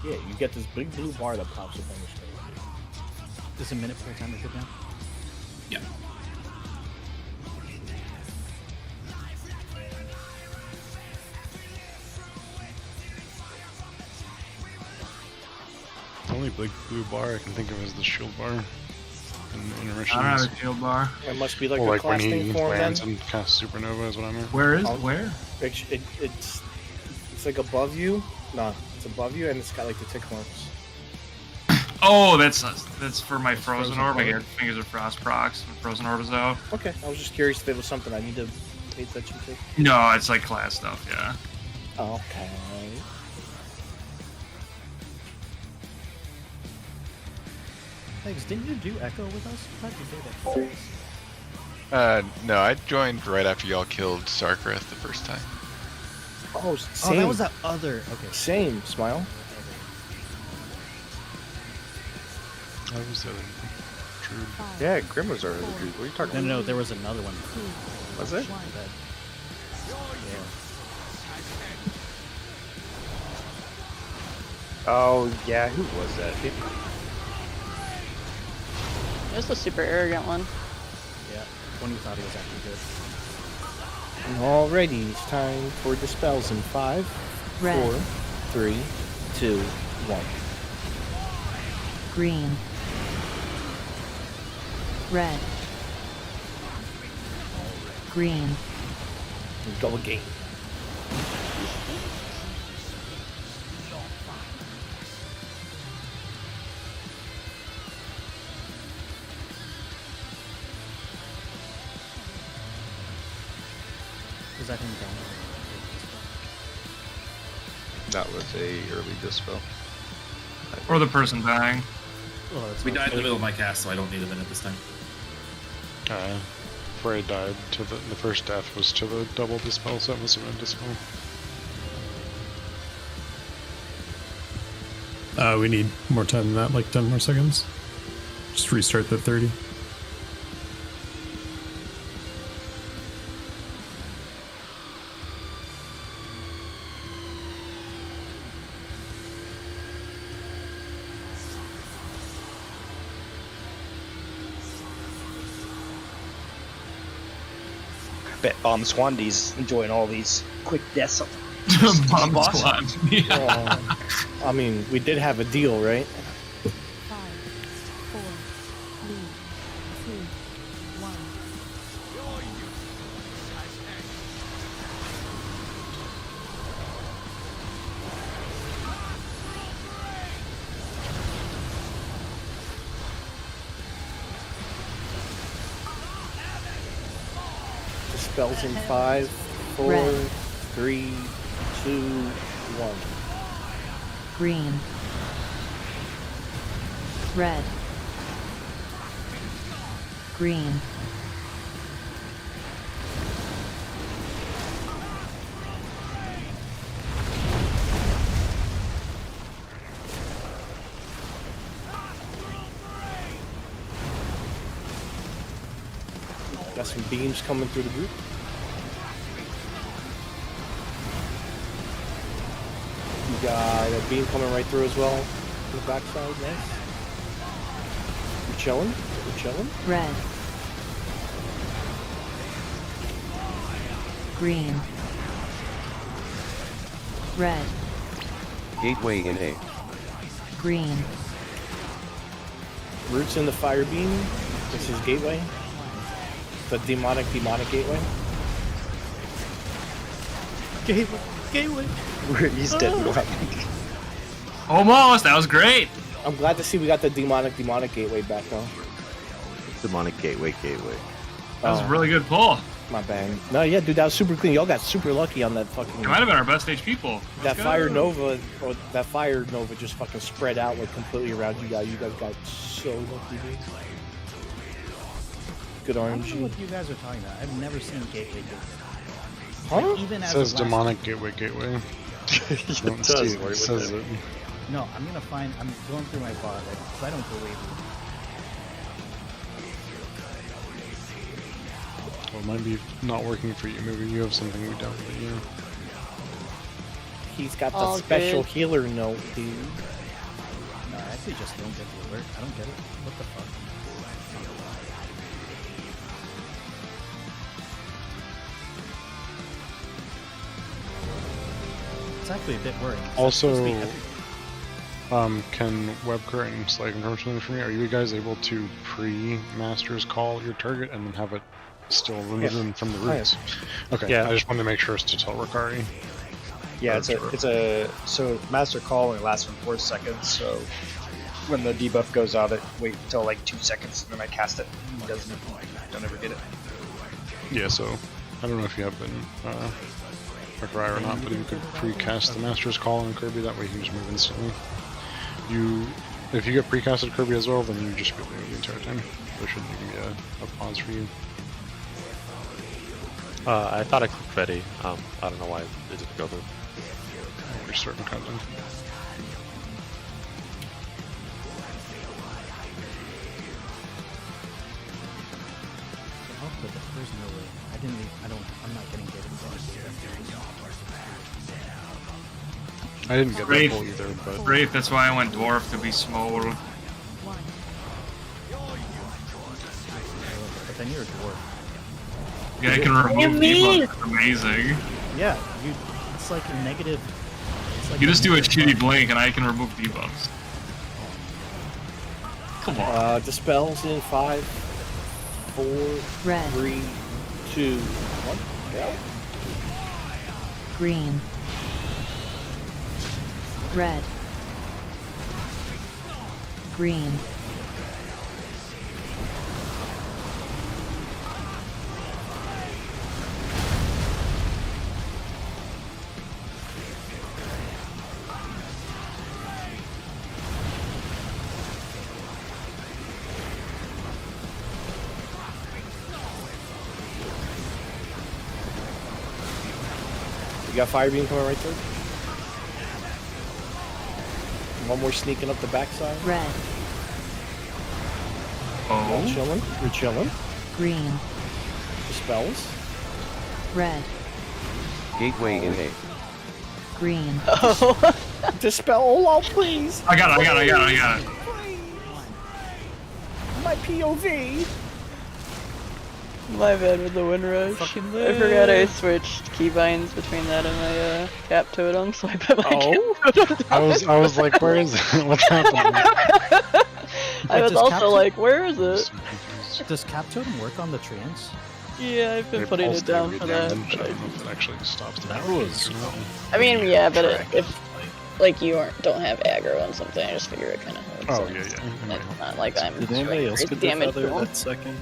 Yeah, you get this big blue bar that pops up on your screen. Does a minute per timer go down? Yeah. The only big blue bar I can think of is the shield bar in intermissions. I don't have a shield bar. It must be like Or a like when class he thing for him then. lands and casts supernova is what I meant. Where is Oh. where? It's like above you. No, it's above you, and it's got like the tick marks. Oh, that's for my frozen Frozen orb. I orb. get Fingers of Frost procs when frozen orb is out. Okay, I was just curious if it was something I need to pay attention to. No, it's like class stuff. Yeah. Okay. Thanks. Didn't you do Echo with us? I thought you did Echo. No, I joined right after y'all killed Sarkareth the first time. Oh, Oh, same. that was that other. Okay. Same. Smile. That was the other true. Yeah, Grim was our other dude. What are you talking No, about? no, there was another one. Was it? That- Oh, yeah, who was that? There's the super arrogant one. Yeah, one who thought he was actually good. Alrighty, it's time for dispels in 5, Red. 4, 3, 2, 1. Green. Red. Green. Go again. Was that him down? That was a early dispel. Or the person dying. Well, that's We not- died in the middle of my cast, so I don't need a minute this time. Before I died, to the first death was to the double dispel, so it must have been dispel. We need more time than that, like 10 more seconds. Just restart the 30. Bet Bomb Swandy's enjoying all these quick deaths. Bomb Boss? squad. Yeah. I mean, we did have a deal, right? 5, 4, 3, 2, 1. Dispels in 5, 4, Red. 3, 2, 1. Green. Red. Green. Got some beams coming through the group. You got a beam coming right through as well. To the backside, nice. We're chilling. We're chilling. Red. Green. Red. Gateway in A. Green. Roots in the fire beam. This is gateway. The demonic gateway. Gateway. He's dead. Almost. That was great. I'm glad to see we got the demonic gateway back though. Demonic gateway. That was a really good pull. My bad. No, yeah, dude, that was super clean. Y'all got super lucky on that fucking. It might have been our best HP pull. That fire nova, or that fire nova, just fucking spread out like completely around you guys. You guys got so lucky, dude. Good I don't know RNG. what you guys are talking about. I've never seen gateway do that. Huh? Like, even It as says of last- demonic gateway. It Don't does, see what it says is it. No, I'm gonna find. I'm going through my bot because I don't believe you. Well, it might be not working for you. Maybe you have something we don't. But yeah. He's got the All special good. healer note, dude. No, I actually just don't get the alert. I don't get it. What the fuck? It's actually a bit worrying. 'cause it's supposed to be Also, every- can web currents like confirm something for me? Are you guys able to pre-masters call your target and then have it still remove them from the roots? Okay, Yeah. I just wanted to make sure it's to tell Ricari. Yeah, it's a so master call only lasts for 4 seconds. So when the debuff goes out, it wait until like 2 seconds, and then I cast it. It doesn't. Don't ever get it. Yeah, so I don't know if you have been Ricari or not, but if you could pre-cast the master's call on Kirby, that way he can just move instantly. If you get pre-casted Kirby as well, then you just be able to move the entire time. There shouldn't even be a pause for you. I thought I clicked ready. I don't know why it didn't go through. We're starting countdown. Oh, but there's no way. I didn't. I'm not getting hit. I didn't get Wraith. that pull either, but Wraith, that's why I went dwarf to be small. But then you're a dwarf. Yeah, I can remove debuffs. It's amazing. Yeah, you. It's like a negative. It's like You just do a negative shitty buff. blink and I can remove debuffs. Come on. Dispels in 5, 4, Red. 3, 2, 1. Yeah. Green. Red. Green. You got fire beam coming right through. One more sneaking up the backside. Red. Y'all chilling. You're chilling. Green. Dispels. Red. Gateway in A. Green. Oh. Dispel. Oh, please. I got it. My POV. My bad with the wind rush. I forgot I switched keybinds between that and my cap totem, so I put my cap totem down. I was like, where is it? What's happening? I was Does also Cap- like, where is it? Does Cap Totem work on the treants? Yeah, I've been putting it down for that. I don't know if it actually stops the That was I mean, yeah, but if like you don't have aggro on something, I just figure it kind of hurts. Oh, it. yeah. It's not like I'm. Did anybody else crazy get the damage feather to 'em. that second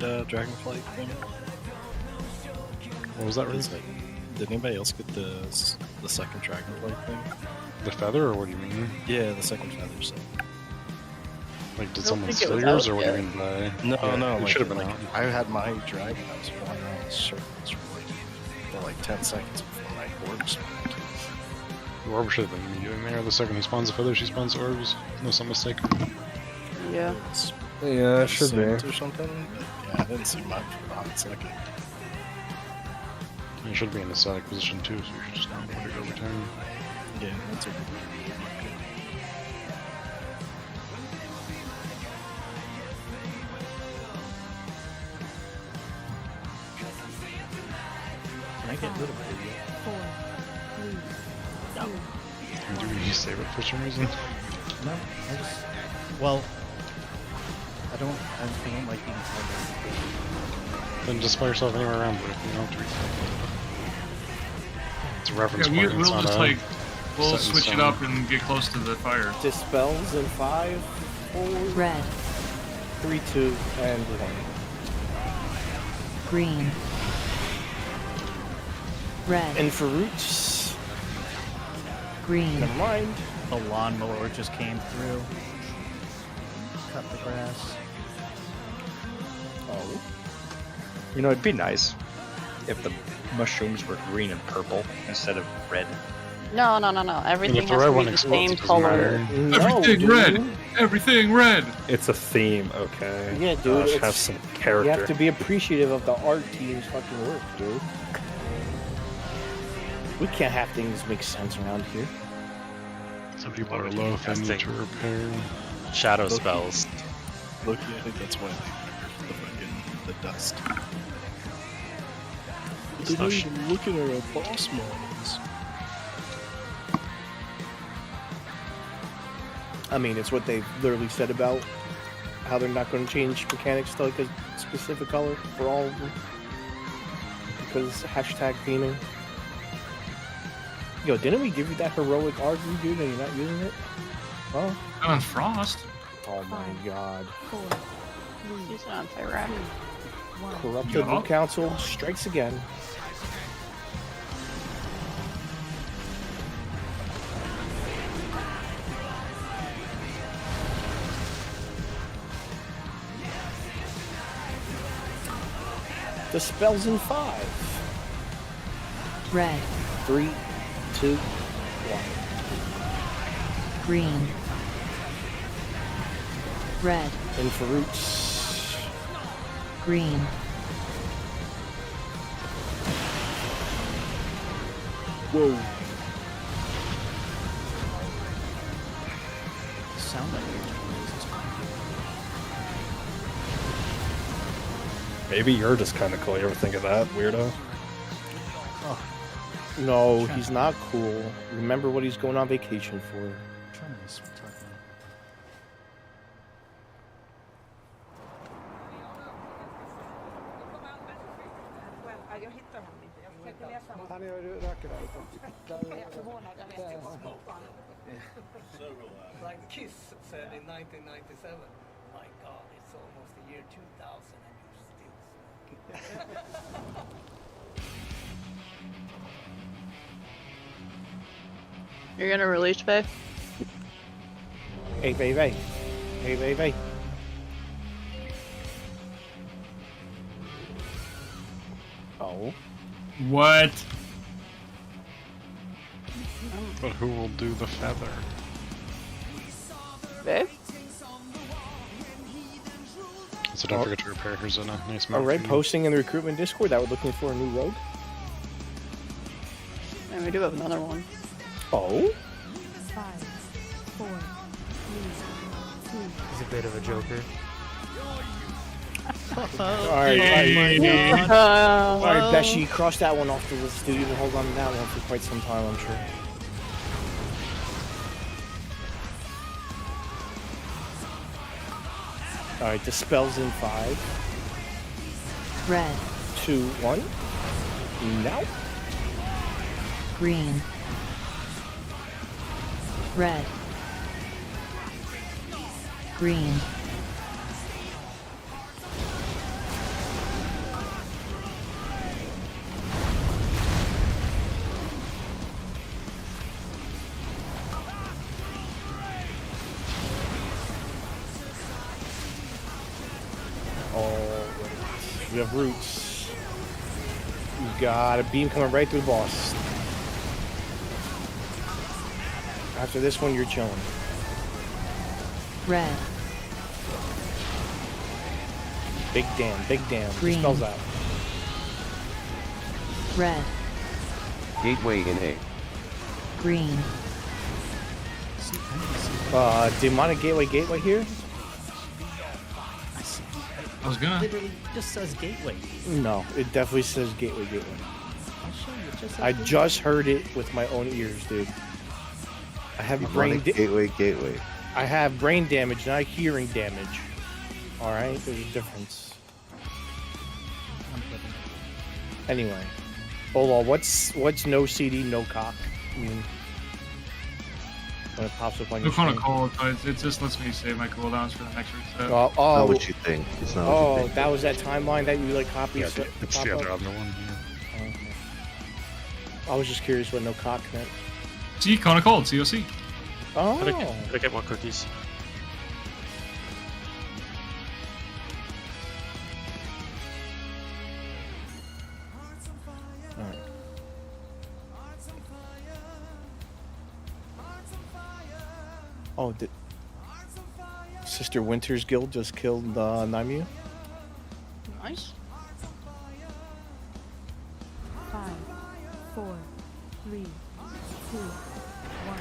Dragonflight thing? What was that, Ray? Is it- Did anybody else get the second dragonfly thing? The feather, or what do you mean? Yeah, the second feather set. Like, did I don't someone think it was steal yours, out or what do you yet. mean by? No, Yeah, no. it like, should have been like, out. I had my dragon. I was flying around in circles for like 10 seconds before my orb spawned. The orb should have been immediately there. The second he spawns a feather, she spawns orbs. Unless I'm mistaken. Yeah. Yeah, it should be. Synced or something. But yeah, I didn't see much for a hot second. It should be in the static position too, so you should just not put it over time. Yeah, that's a good. Can I get rid of it? Do you save it for some reason? No, I just. Well, I don't like being told that. Then just fire yourself anywhere around it. You don't have to refill it. It's a reference Yeah, point. it's we'll not just a like we'll set in switch it stone. up and get close to the fire. Dispels in 5, 4, Red. 3, 2, and 1. Green. Red. And for roots, Green. never mind. The lawnmower just came through. Cut the grass. Oh. You know, it'd be nice if the mushrooms were green and purple instead of red. No. Everything if the has red to be one the explodes, same it doesn't color. matter. No, Everything dude. red. Everything red. It's a theme, okay? Yeah, dude. Gosh, it's- have some You character. have to be appreciative of the art team's fucking work, dude. We can't have things make sense around here. Some People people are are loath and need casting to repair. shadow Loki. spells. Loki, I think that's why they remember the dust. It's They're not not sh- even looking at our boss models. I mean, it's what they literally said about how they're not going to change mechanics to like a specific color for all of them. Because hashtag theming. Yo, didn't we give you that heroic argue, dude, and you're not using it? Oh. Not on Frost. Oh my god. Use it on Tyrak. Corrupted Yeah. Council strikes again. The spell's in 5. Red. 3, 2, 1. Green. Red. And for roots. Green. Whoa. Sound like you're Maybe you're just kind of cool. You ever think of that, weirdo? No, he's not cool. Remember what he's going on vacation for. trying to talk about. Like Kiss said in 1997, my God, it's almost the year 2000 and you're still smoking. You're gonna release Faye? Hey, baby. Hey, baby. Oh. What? But who will do the feather? Babe? So don't forget to repair. Here's a nice map. Alright, for you. posting in the recruitment Discord that we're looking for a new rogue. And we do have another one. Oh? 5, 4, 3, 2. He's a bit of a joker. Alright, Uh, alright, Beshi, cross that one off the list, dude. You've been holding on to that one for quite some time, I'm sure. Alright, the spell's in 5, Red. 2, 1. Now. Green. Red. Green. We have roots. We got a beam coming right through the boss. After this one, you're chilling. Red. Big damn, big damn. Green. Dispels out. Red. Gateway in A. Green. Demonic gateway here? I was gonna. Literally just says gateway. No, it definitely says gateway. I'll show you. It just says I gateway. just heard it with my own ears, dude. I have brain gateway. I have brain damage, not hearing damage. All right, there's a difference. Anyway, hold on. What's no CD, no cock? I mean, when it pops up on your It's kind of screen. cold, but it just lets me save my cooldowns for the next reset. Oh, Not what you think. It's not what you think. that was that timeline that you like copied. Yeah, it's the other one. Yeah. Okay. I was just curious what no cock meant. See, Kona Cold, COC. Oh. Gotta get more cookies. Alright. Oh, did Sister Winter's Guild just killed Naimu? Nice. 5, 4, 3, 2, 1.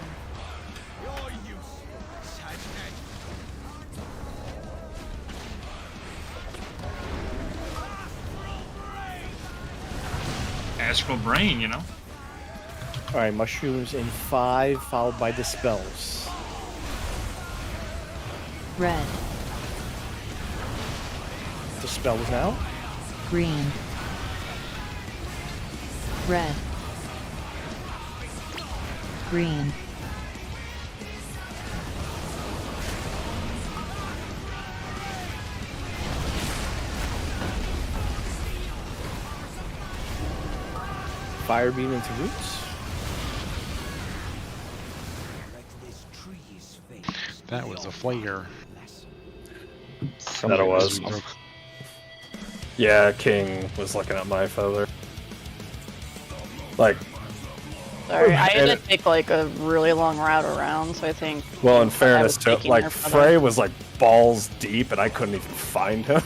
Astral Brain, you know? Alright, mushrooms in 5, followed by dispels. Red. Dispels now. Green. Red. Green. Fire beam into roots. That was a flare. That it was. Yeah, King was looking at my feather. Like, Sorry, I had to take like a really long route around, so I think. well, in I fairness was to taking like their feather. Frey was like balls deep, and I couldn't even find him.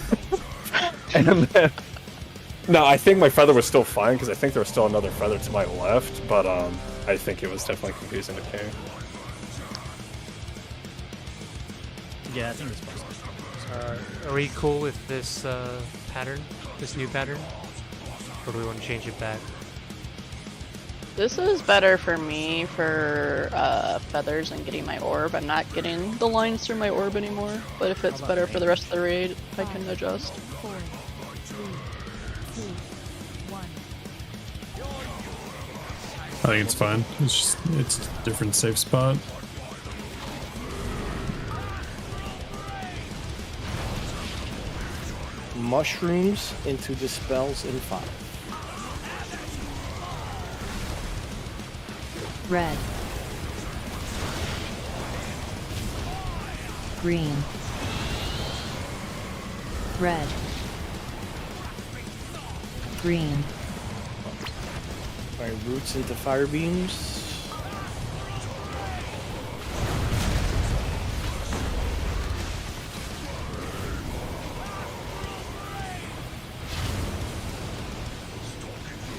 And then, no, I think my feather was still fine because I think there was still another feather to my left, but I think it was definitely confusing to King. Yeah, I think it's possible. Are we cool with this pattern? This new pattern? Or do we want to change it back? This is better for me for feathers and getting my orb. I'm not getting the lines through my orb anymore. But if it's better for the rest of the raid, I can adjust. 4, 3, 2, 1. I think it's fine. It's just it's a different safe spot. Mushrooms into dispels in 5. Red. Green. Red. Green. Alright, roots into fire beams.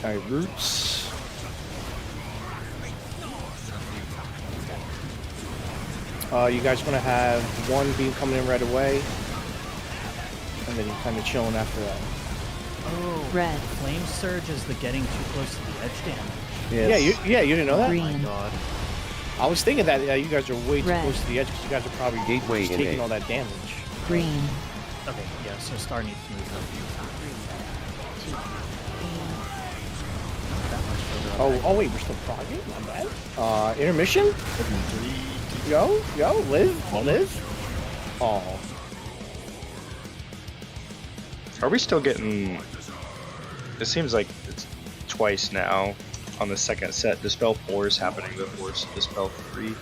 Alright, roots. You guys want to have one beam coming in right away, and then kind of chilling after that. Oh, Red. Flame Surge is the getting too close to the edge damage. Yes. Yeah, you didn't know that? Oh my Green. god. I was thinking that you guys are way too Red. close to the edge because you guys are probably Gateway just in taking A. all that damage. Green. Okay, yeah, so Star needs to move up. That much further up. Oh wait, we're still progging? My bad. Intermission? Go, live. Oh. Are we still getting... It seems like it's twice now on the second set. Dispel 4 is happening before Dispel 3.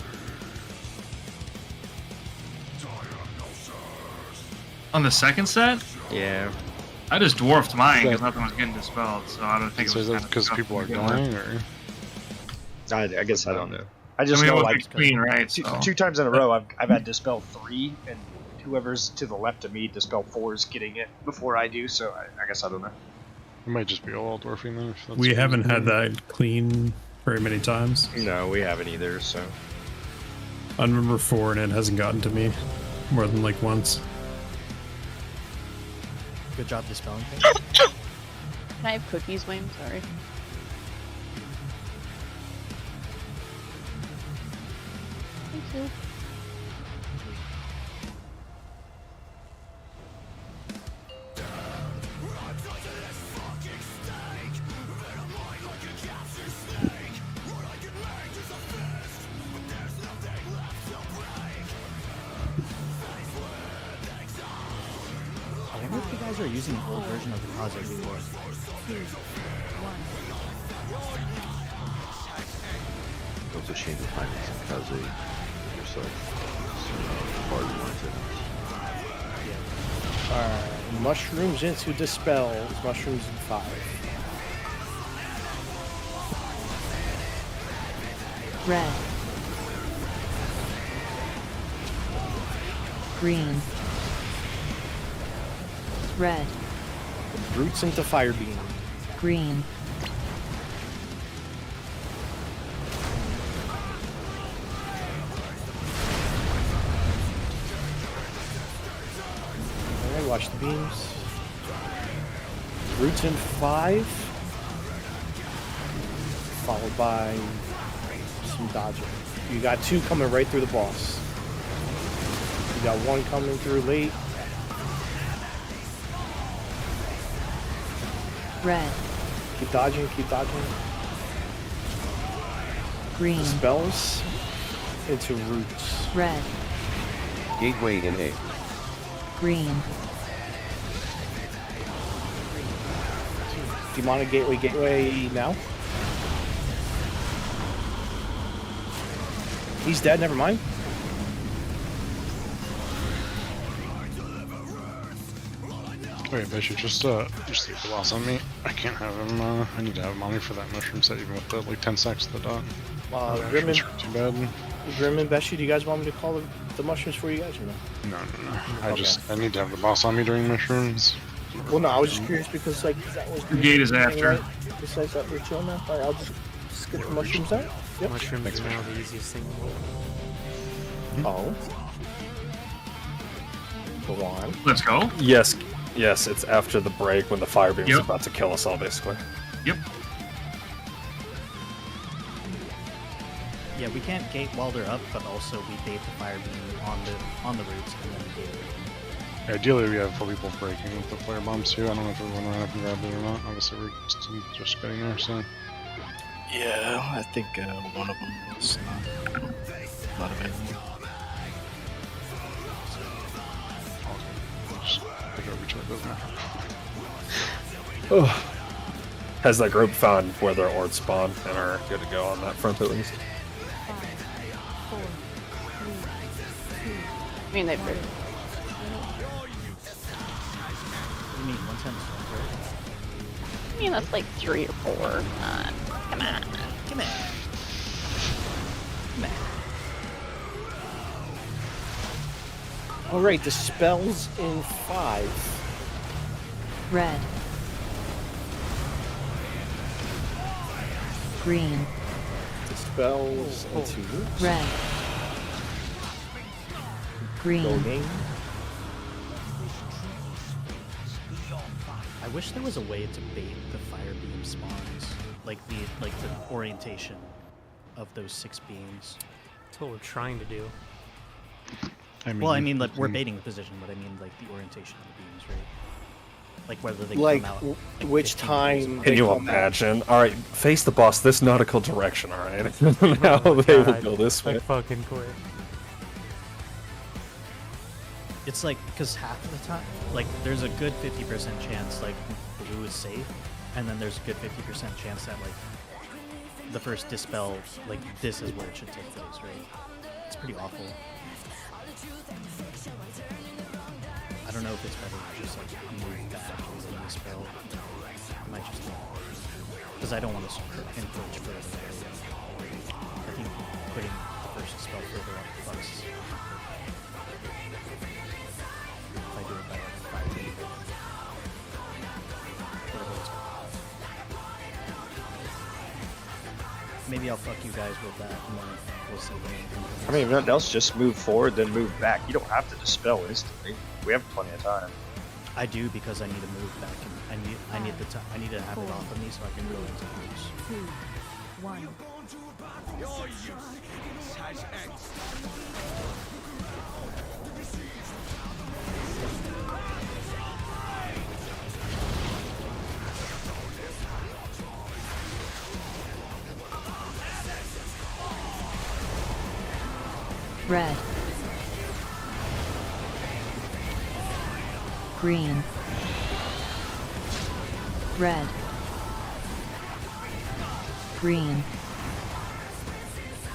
On the second set? Yeah. I just dwarfed mine because nothing was getting dispelled, so I don't think So it is was that because people are going. dying, or? I guess I don't know. I just I mean, know it like was clean, right? two, So. 2 times in a row I've had dispel 3, and whoever's to the left of me dispel 4 is getting it before I do. So I guess I don't know. It might just be all dwarfing then. If that's We what haven't it's had doing. that clean very many times. No, we haven't either. So I remember 4 and it hasn't gotten to me more than like once. Good job dispelling. Can I have cookies, Wayne? Sorry. Thank you. I wonder if you guys are using an old version of the Kaze before. It's a shame to find it in Kaze yourself. So far you want it. Alright, mushrooms into dispels. Mushrooms in 5. Red. Green. Red. Roots into fire beam. Green. Alright, watch the beams. Roots in 5. Followed by some dodging. You got 2 coming right through the boss. You got 1 coming through late. Red. Keep dodging, keep dodging. Green. Spells into roots. Red. Gateway in A. Green. Demonic gateway now. He's dead, never mind. Wait, they should just leave the boss on me. I can't have him, I need to have him on me for that mushroom set, even with the, like, 10 seconds to the dot. Grim and, Too bad. Grim and Beshi, do you guys want me to call the mushrooms for you guys or no? No. I need to have the boss on me during mushrooms. Well, no, I was just curious because, like, that was The gate is after. right? Besides that, we're chilling now. Alright, I'll just skip the mushrooms out. Yep. Mushrooms is now the easiest thing. Oh. Go on. Let's go. Yes, it's after the break when the fire beam is Yep. about to kill us all, basically. Yep. Yeah, we can't gate while they're up, but also we bait the fire beam on the roots and then gate it. Ideally, we have fully both breaking with the flare bombs too. I don't know if everyone ran up and grabbed it or not. Obviously, we're just getting there, so. Yeah, I think one of them was not available. Just pick up each other. Oh. Has that group found where their ords spawn and are good to go on that front at least? I mean, they've. What do you mean, 110? I mean, that's like 3 or 4. Come on. Come on. Come on. Alright, the spells in 5. Red. Green. The spells into roots. Red. Green. Loading. I wish there was a way to bait the fire beam spawns, like the orientation of those 6 beams. That's what we're trying to do. Well, I mean, like we're baiting the position, but I mean like the orientation of the beams, right? Like whether they Like, come out. which time Can you imagine? Alright, face the boss this nautical direction, alright? Now they will go this way. I fucking quit. It's like, because half of the time, like, there's a good 50% chance, like, blue is safe, and then there's a good 50% chance that, like, the first dispel, like, this is where it should take place, right? It's pretty awful. I don't don't know if it's better to just like move back and then dispel. I might just because I don't want to encroach further. I think putting the first spell further up fucks. If I do it by like 5 feet. Maybe I'll fuck you guys with that, and then we'll see. I mean, if nothing else, just move forward, then move back. You don't have to dispel instantly. We have plenty of time. I do because I need to move back, and I need the time. I need to have it off of me so I can go into the 2, 1. Red. Green. Red. Green.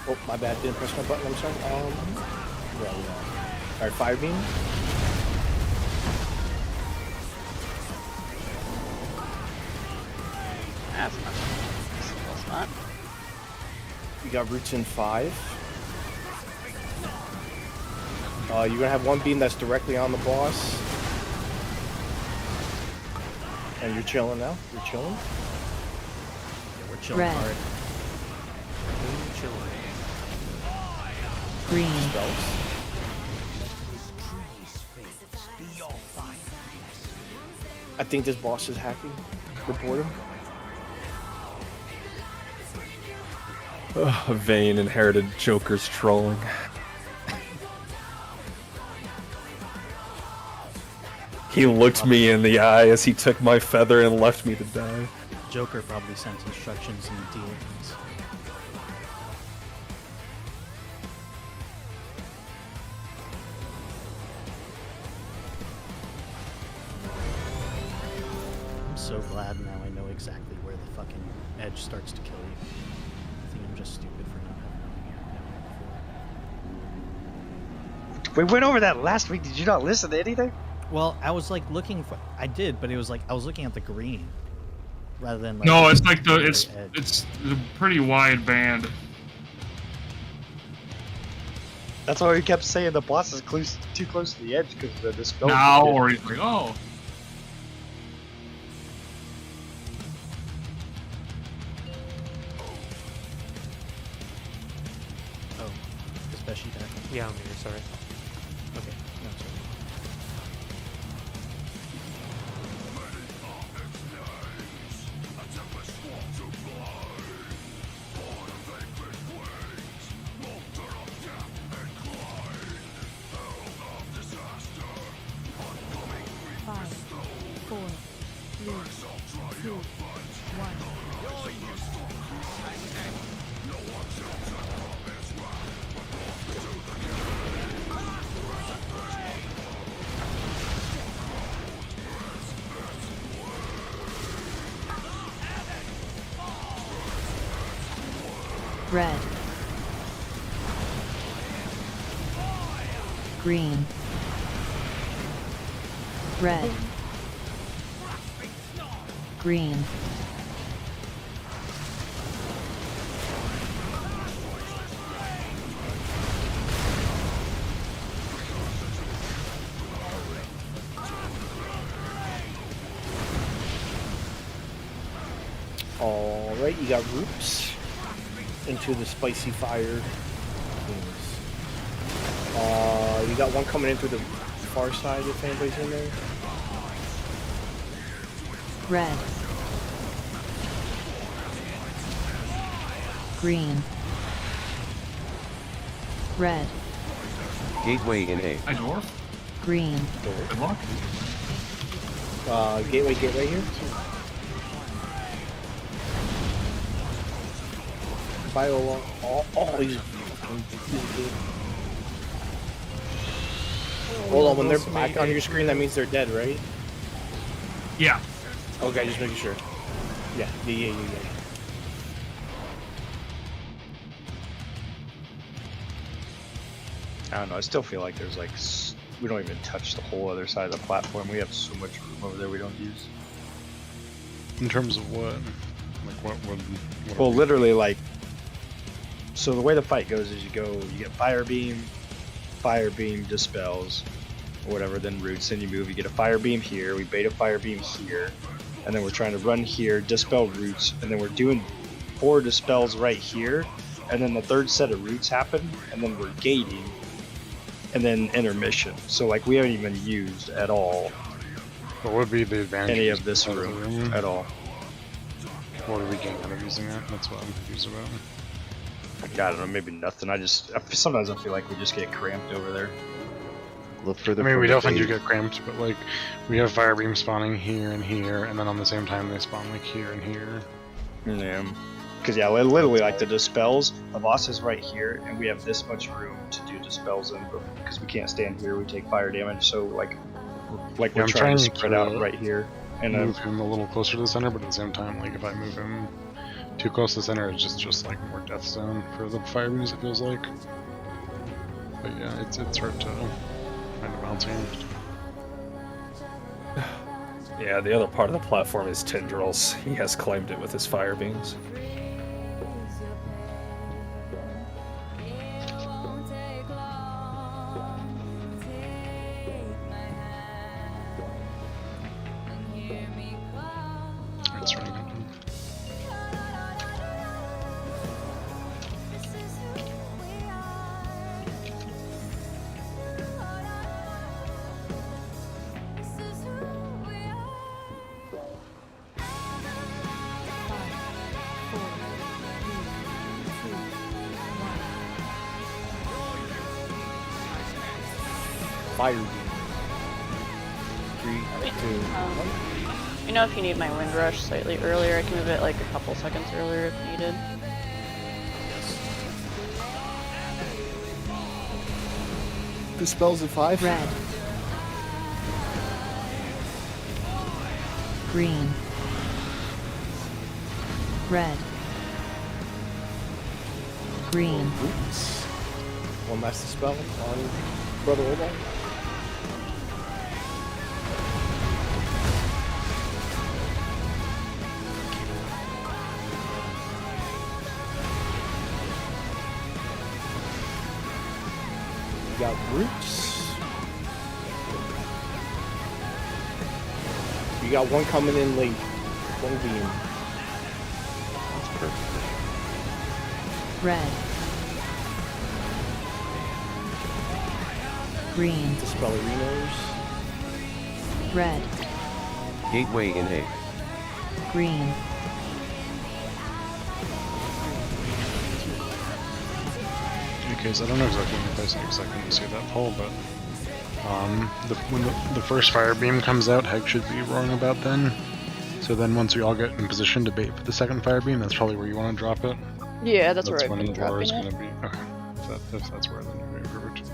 Oh, my bad. Didn't press my button. I'm sorry. Alright, fire beam. That's not. That's not. You got roots in 5. You're gonna have one beam that's directly on the boss. And you're chilling now? You're chilling? Yeah, we're chilling Red. hard. Green. Spells. I think this boss is hacking. Report him. Vayne inherited Joker's trolling. He looked me in the eye as he took my feather and left me to die. Joker probably sent instructions in the DMs. I'm so glad now I know exactly where the fucking edge starts to kill you. I think I'm just stupid for not having known before. We went over that last week. Did you not listen to anything? Well, I was like looking for. I did, but it was like I was looking at the green, rather than. Like, No, it's like the edge. it's a pretty wide band. That's why we kept saying the boss is too close to the edge because the dispel. Now, or he's like, oh. Oh, especially that. Yeah, I'm here. Sorry. Okay, no, sorry. Red. Green. Red. Green. Alright, you got roots into the spicy fire. You got one coming in through the far side if anybody's in there. Red. Green. Red. Gateway in A. Hi, dwarf. Green. Good luck. Gateway here. Bio. He's hold on, when they're back on your screen, that means they're dead, right? Yeah. Okay, just making sure. Yeah. I don't know. I still feel like there's like we don't even touch the whole other side of the platform. We have so much room over there we don't use. In terms of what? Like what would? What Well, literally, like, so the way the fight goes is you get fire beam dispels, or whatever, then roots, then you move. You get a fire beam here. We bait a fire beam here, and then we're trying to run here, dispel roots, and then we're doing 4 dispels right here, and then the third set of roots happen, and then we're gating, and then intermission. So like we haven't even used at all. What would be the advantage? Any of this room at all? What are we getting out of using it? That's what I'm confused about. I don't know, maybe nothing. Sometimes I feel like we just get cramped over there. I mean, we definitely do get cramped, but like, we have fire beam spawning here, and then on the same time they spawn like here and here. Yeah. Because yeah, literally like the dispels, the boss is right here, and we have this much room to do dispels in, but because we can't stand here, we take fire damage. So like we're trying to spread out right here. And move him a little closer to the center, but at the same time, like if I move him too close to the center, it's just like more death zone for the fire beams. It feels like. But yeah, it's hard to kind of bounce around. Yeah, the other part of the platform is Tendrils. He has claimed it with his fire beams. That's right. Fire beam. 3, 2, 1. You know, if you need my wind rush slightly earlier, I can move it like a couple seconds earlier if needed. Dispels at 5. Red. Green. Red. Green. Oops. One last dispel on Brother Obal. We got roots. You got one coming in late. One beam. That's perfect. Red. Green. Dispel arenas. Red. Gateway in A. Green. Okay, so I don't know exactly when the place because I couldn't see that pole, but when the first fire beam comes out, Heg should be roaring about then. So then once we all get in position to bait for the second fire beam, that's probably where you want to drop it. Yeah, that's where I've when been the war is dropping going it. to be. Okay, if that's where then you'll be perfect.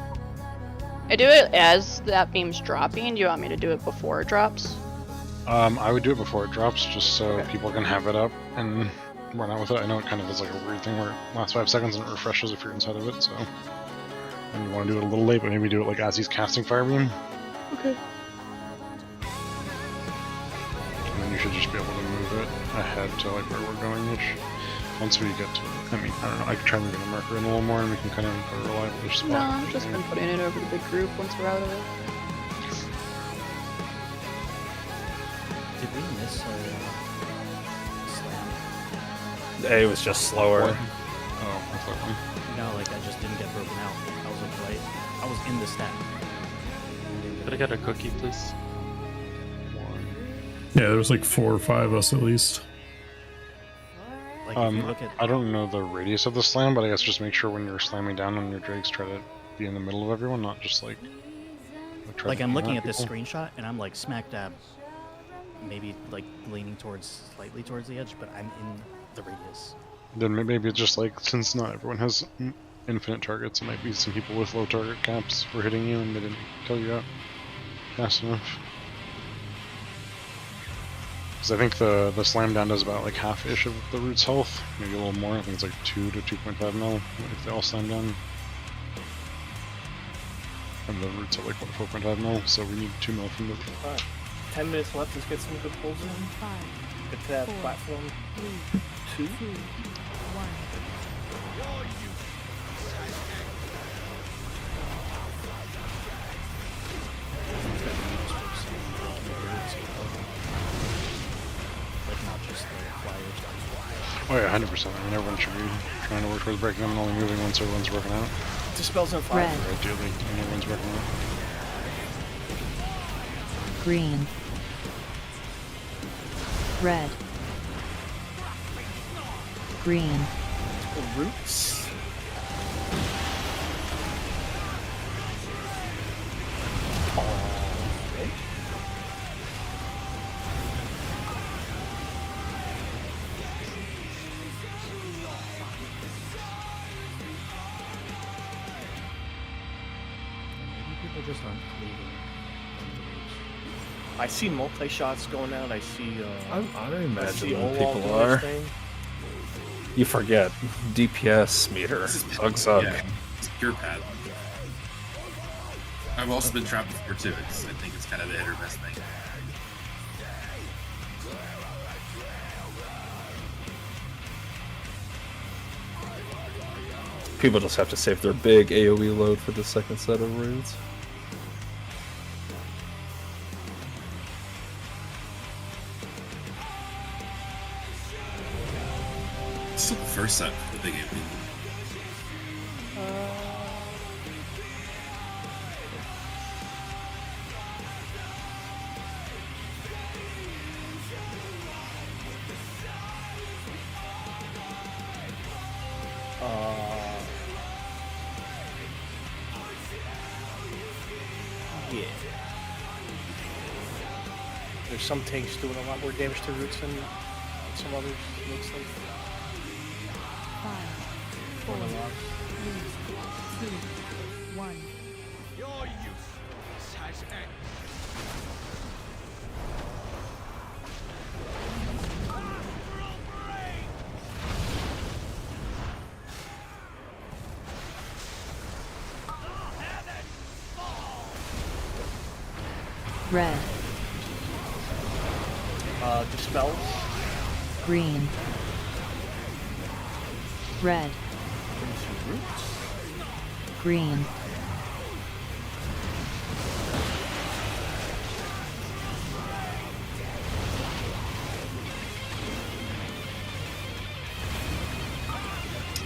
I do it as that beam's dropping. Do you want me to do it before it drops? I would do it before it drops, just so people can have it up and run out with it. I know it kind of is like a weird thing where it lasts 5 seconds and it refreshes if you're inside of it, so. And you want to do it a little late, but maybe do it like as he's casting Fire Beam. Okay. And then you should just be able to move it ahead to like where we're going-ish. Once we get to, I mean, I don't know, I could try moving the marker in a little more and we can kind of go to a reliable spot. No, I've just been putting it over the big group once we're out of it. Did we miss slam? A was just slower. Oh, I thought No, like I just didn't get broken out. I was like right. I was in the stack. Could I get a cookie, please? Yeah, there was like 4 or 5 of us at least. Like if you look at I don't know the radius of the slam, but I guess just make sure when you're slamming down on your drakes, try to be in the middle of everyone, not just like. like I'm looking at this people. screenshot and I'm like smack dab, maybe like leaning slightly towards the edge, but I'm in the radius. Then maybe it's just like, since not everyone has infinite targets, it might be some people with low target caps were hitting you and they didn't kill you out fast enough. Because I think the slam down does about like half-ish of the root's health, maybe a little more. I think it's like 2 to 2.5 mil if they all slam down. And the roots are like, what, 4.5 mil, so we need 2 mil from the... Alright. 10 minutes left. Let's get some good pulls in. Get to that platform. 2. Like not just the flyers. Oh yeah, 100%. I mean, everyone should be trying to work towards breaking them and only moving once everyone's working out. Dispels in 5. Red. Ideally, when everyone's working out. Green. Red. Green. Roots. Alright. Maybe people just aren't cleaving on the roots. I see multi-shots going out. I see, I I see imagine when Olaf people doing are. his thing. You forget DPS meter. Ugh. Yeah, it's pure pad. I've also been trapped before too. I think it's kind of a hit or miss thing. People just have to save their big AoE load for the second set of runes. It's still the first set for the big AoE. Yeah. There's some tanks doing a lot more damage to roots than some others, looks like. 5, 4, 3, 2, 1. Your use has ended. Red. Dispels. Green. Red. Into roots. Green.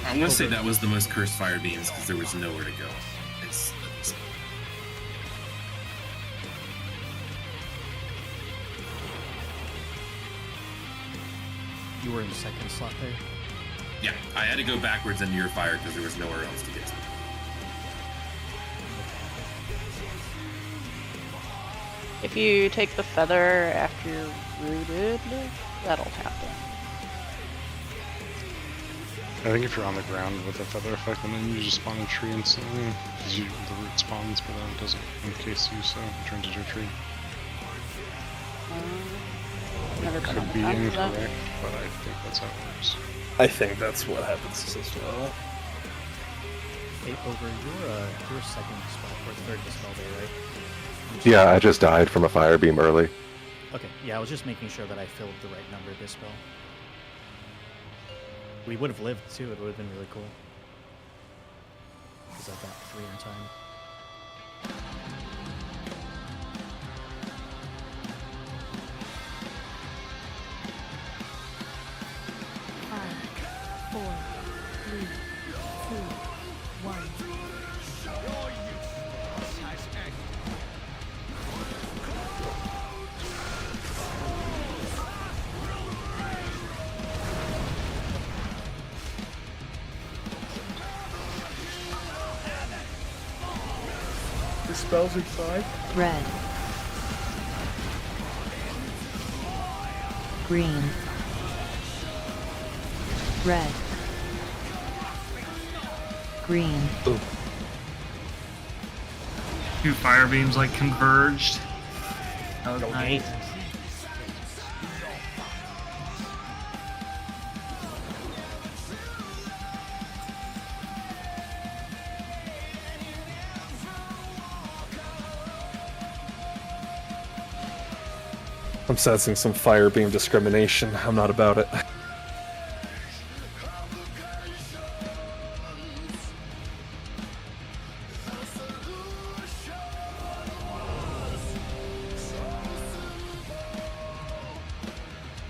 I'm gonna say that was the most cursed fire beams because there was nowhere to go. You were in the second slot there. Yeah, I had to go backwards into your fire because there was nowhere else to get to. If you take the feather after you're rooted, that'll happen. I think if you're on the ground with a feather effect, and then you just spawn a tree instantly, because the root spawns, but then it doesn't encase you, so it turns into a tree. Never been on Could the be ground for that. incorrect, but I think that's how it works. I think that's what happens as well. Hey, over your second spot or third dispel day, right? Yeah, I just died from a fire beam early. Okay, yeah, I was just making sure that I filled the right number dispel. We would have lived too, it would have been really cool. Because I got 3 in time. Five, 4, 3, 2, 1. Your use has ended. Dispels inside. Red. Green. Red. Green. Ooh. 2 fire beams like converged. That was nice. I'm sensing some fire beam discrimination. I'm not about it.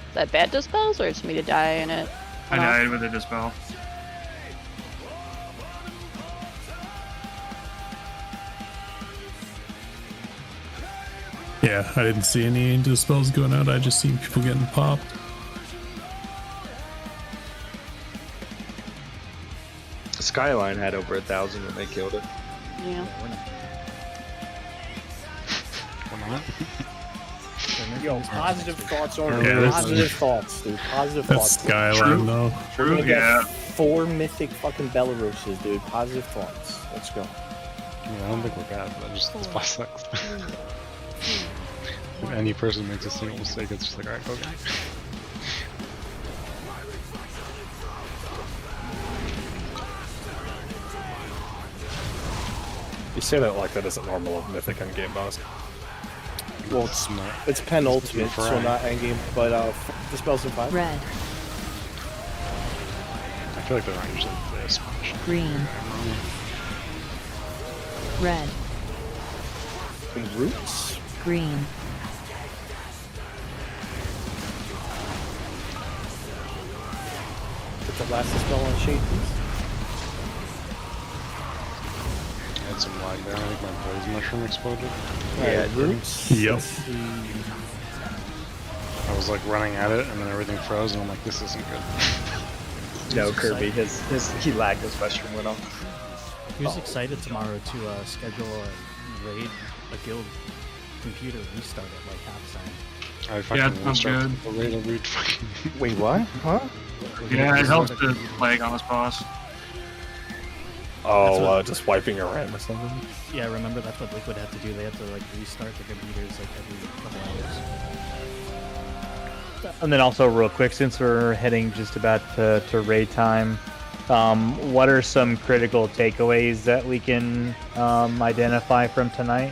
Is that bad dispels, or it's me to die in it? I died with a dispel. Yeah, I didn't see any dispels going out. I just seen people getting popped. Skyline had over 1,000 when they killed it. Yeah. We're not. Yo, positive thoughts on Yeah, this positive is- thoughts, dude. Positive That's thoughts. Skyline, though. We're True, gonna get yeah. 4 mythic fucking Belarus's, dude. Positive thoughts. Let's go. I don't think we're bad, but just this boss sucks. If any person makes a single mistake, it's just like, alright, go guys. You say that like that isn't normal of Mythic on game boss. Well, it's penultimate, for so Ryan. not endgame, but dispels in 5. Red, I feel like they're not usually this much. green, red, And roots. green, Put the last dispel on shade, please. I had some lag there. I think my blaze mushroom exploded. Alright, roots. Yep. Let's see. I was like running at it, and then everything froze, and I'm like, this isn't good. No, Kirby, he lagged his mushroom went off. Who's excited tomorrow to schedule a raid, a guild computer restart at like half time? I fucking Yeah, it sounds started good. the raid every fucking. Wait, what? Huh? Yeah, it helps to lag on this boss. Oh, just wiping your RAM or something. Yeah, remember that's what Liquid had to do. They had to like restart the computers like every couple hours. And then also real quick, since we're heading just about to raid time, what are some critical takeaways that we can identify from tonight?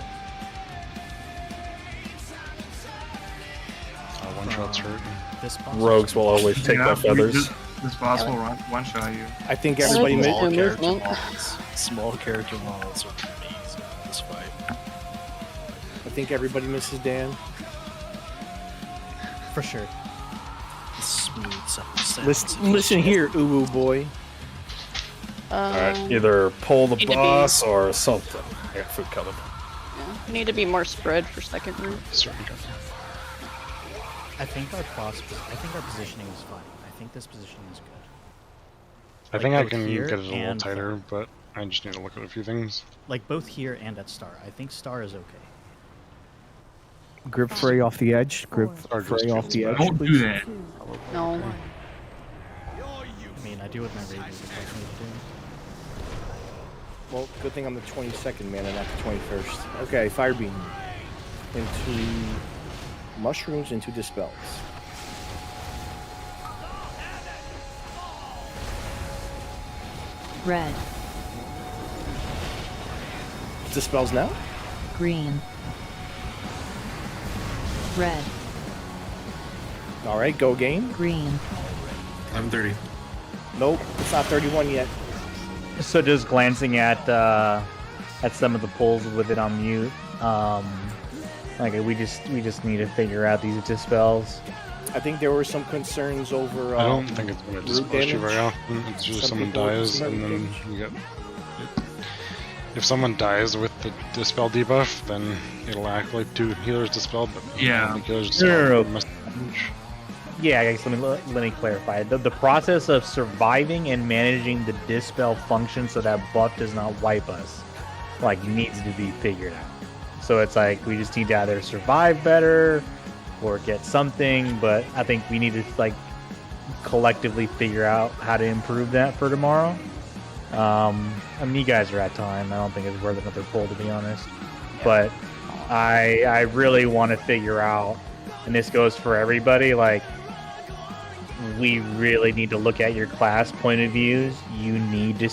One shot's hurting. This boss Rogues will always take Yeah, my feathers. This boss will one shot you. I think everybody like Small the character movement. models. Small character models are amazing in this fight. I think everybody misses Dan. For sure. Smooth sounds. Listen here, Uwu boy. Alright, either pull the Need to be- boss or something. I got food coming. Yeah. We need to be more spread for second root. I think our positioning is fine. I think this positioning is good. I Like, think I both can here get it a little and tighter, but I just need to look at a few things. Like both here and at Star. I think Star is okay. Grip Frey off the edge. Grip Frey off the edge. Don't do that. No. I mean, I do what my raiders advise me to do. Well, good thing I'm the 22nd man and not the 21st. Okay, fire beam. Into mushrooms, into dispels. red, Dispels now? green, red, Alright, go game. green, I'm 30. Nope, it's not 31 yet. So just glancing at some of the pulls with it on mute, like we just need to figure out these dispels. I think there were some concerns over. I don't think it's going to root dispose you very damage. often. It's just Some someone people with dies, some and then damage. you get. If someone dies with the dispel debuff, then it'll act like 2 healers dispelled, but Yeah. only healers No, dispelled no, no. must- Yeah, I guess let me clarify. The process of surviving and managing the dispel function so that buff does not wipe us, like, needs to be figured out. So it's like we just need to either survive better or get something, but I think we need to like collectively figure out how to improve that for tomorrow. I mean, you guys are at time. I don't think it's worth another pull, to be honest. But I really want to figure out, and this goes for everybody, like, we really need to look at your class point of views. You need to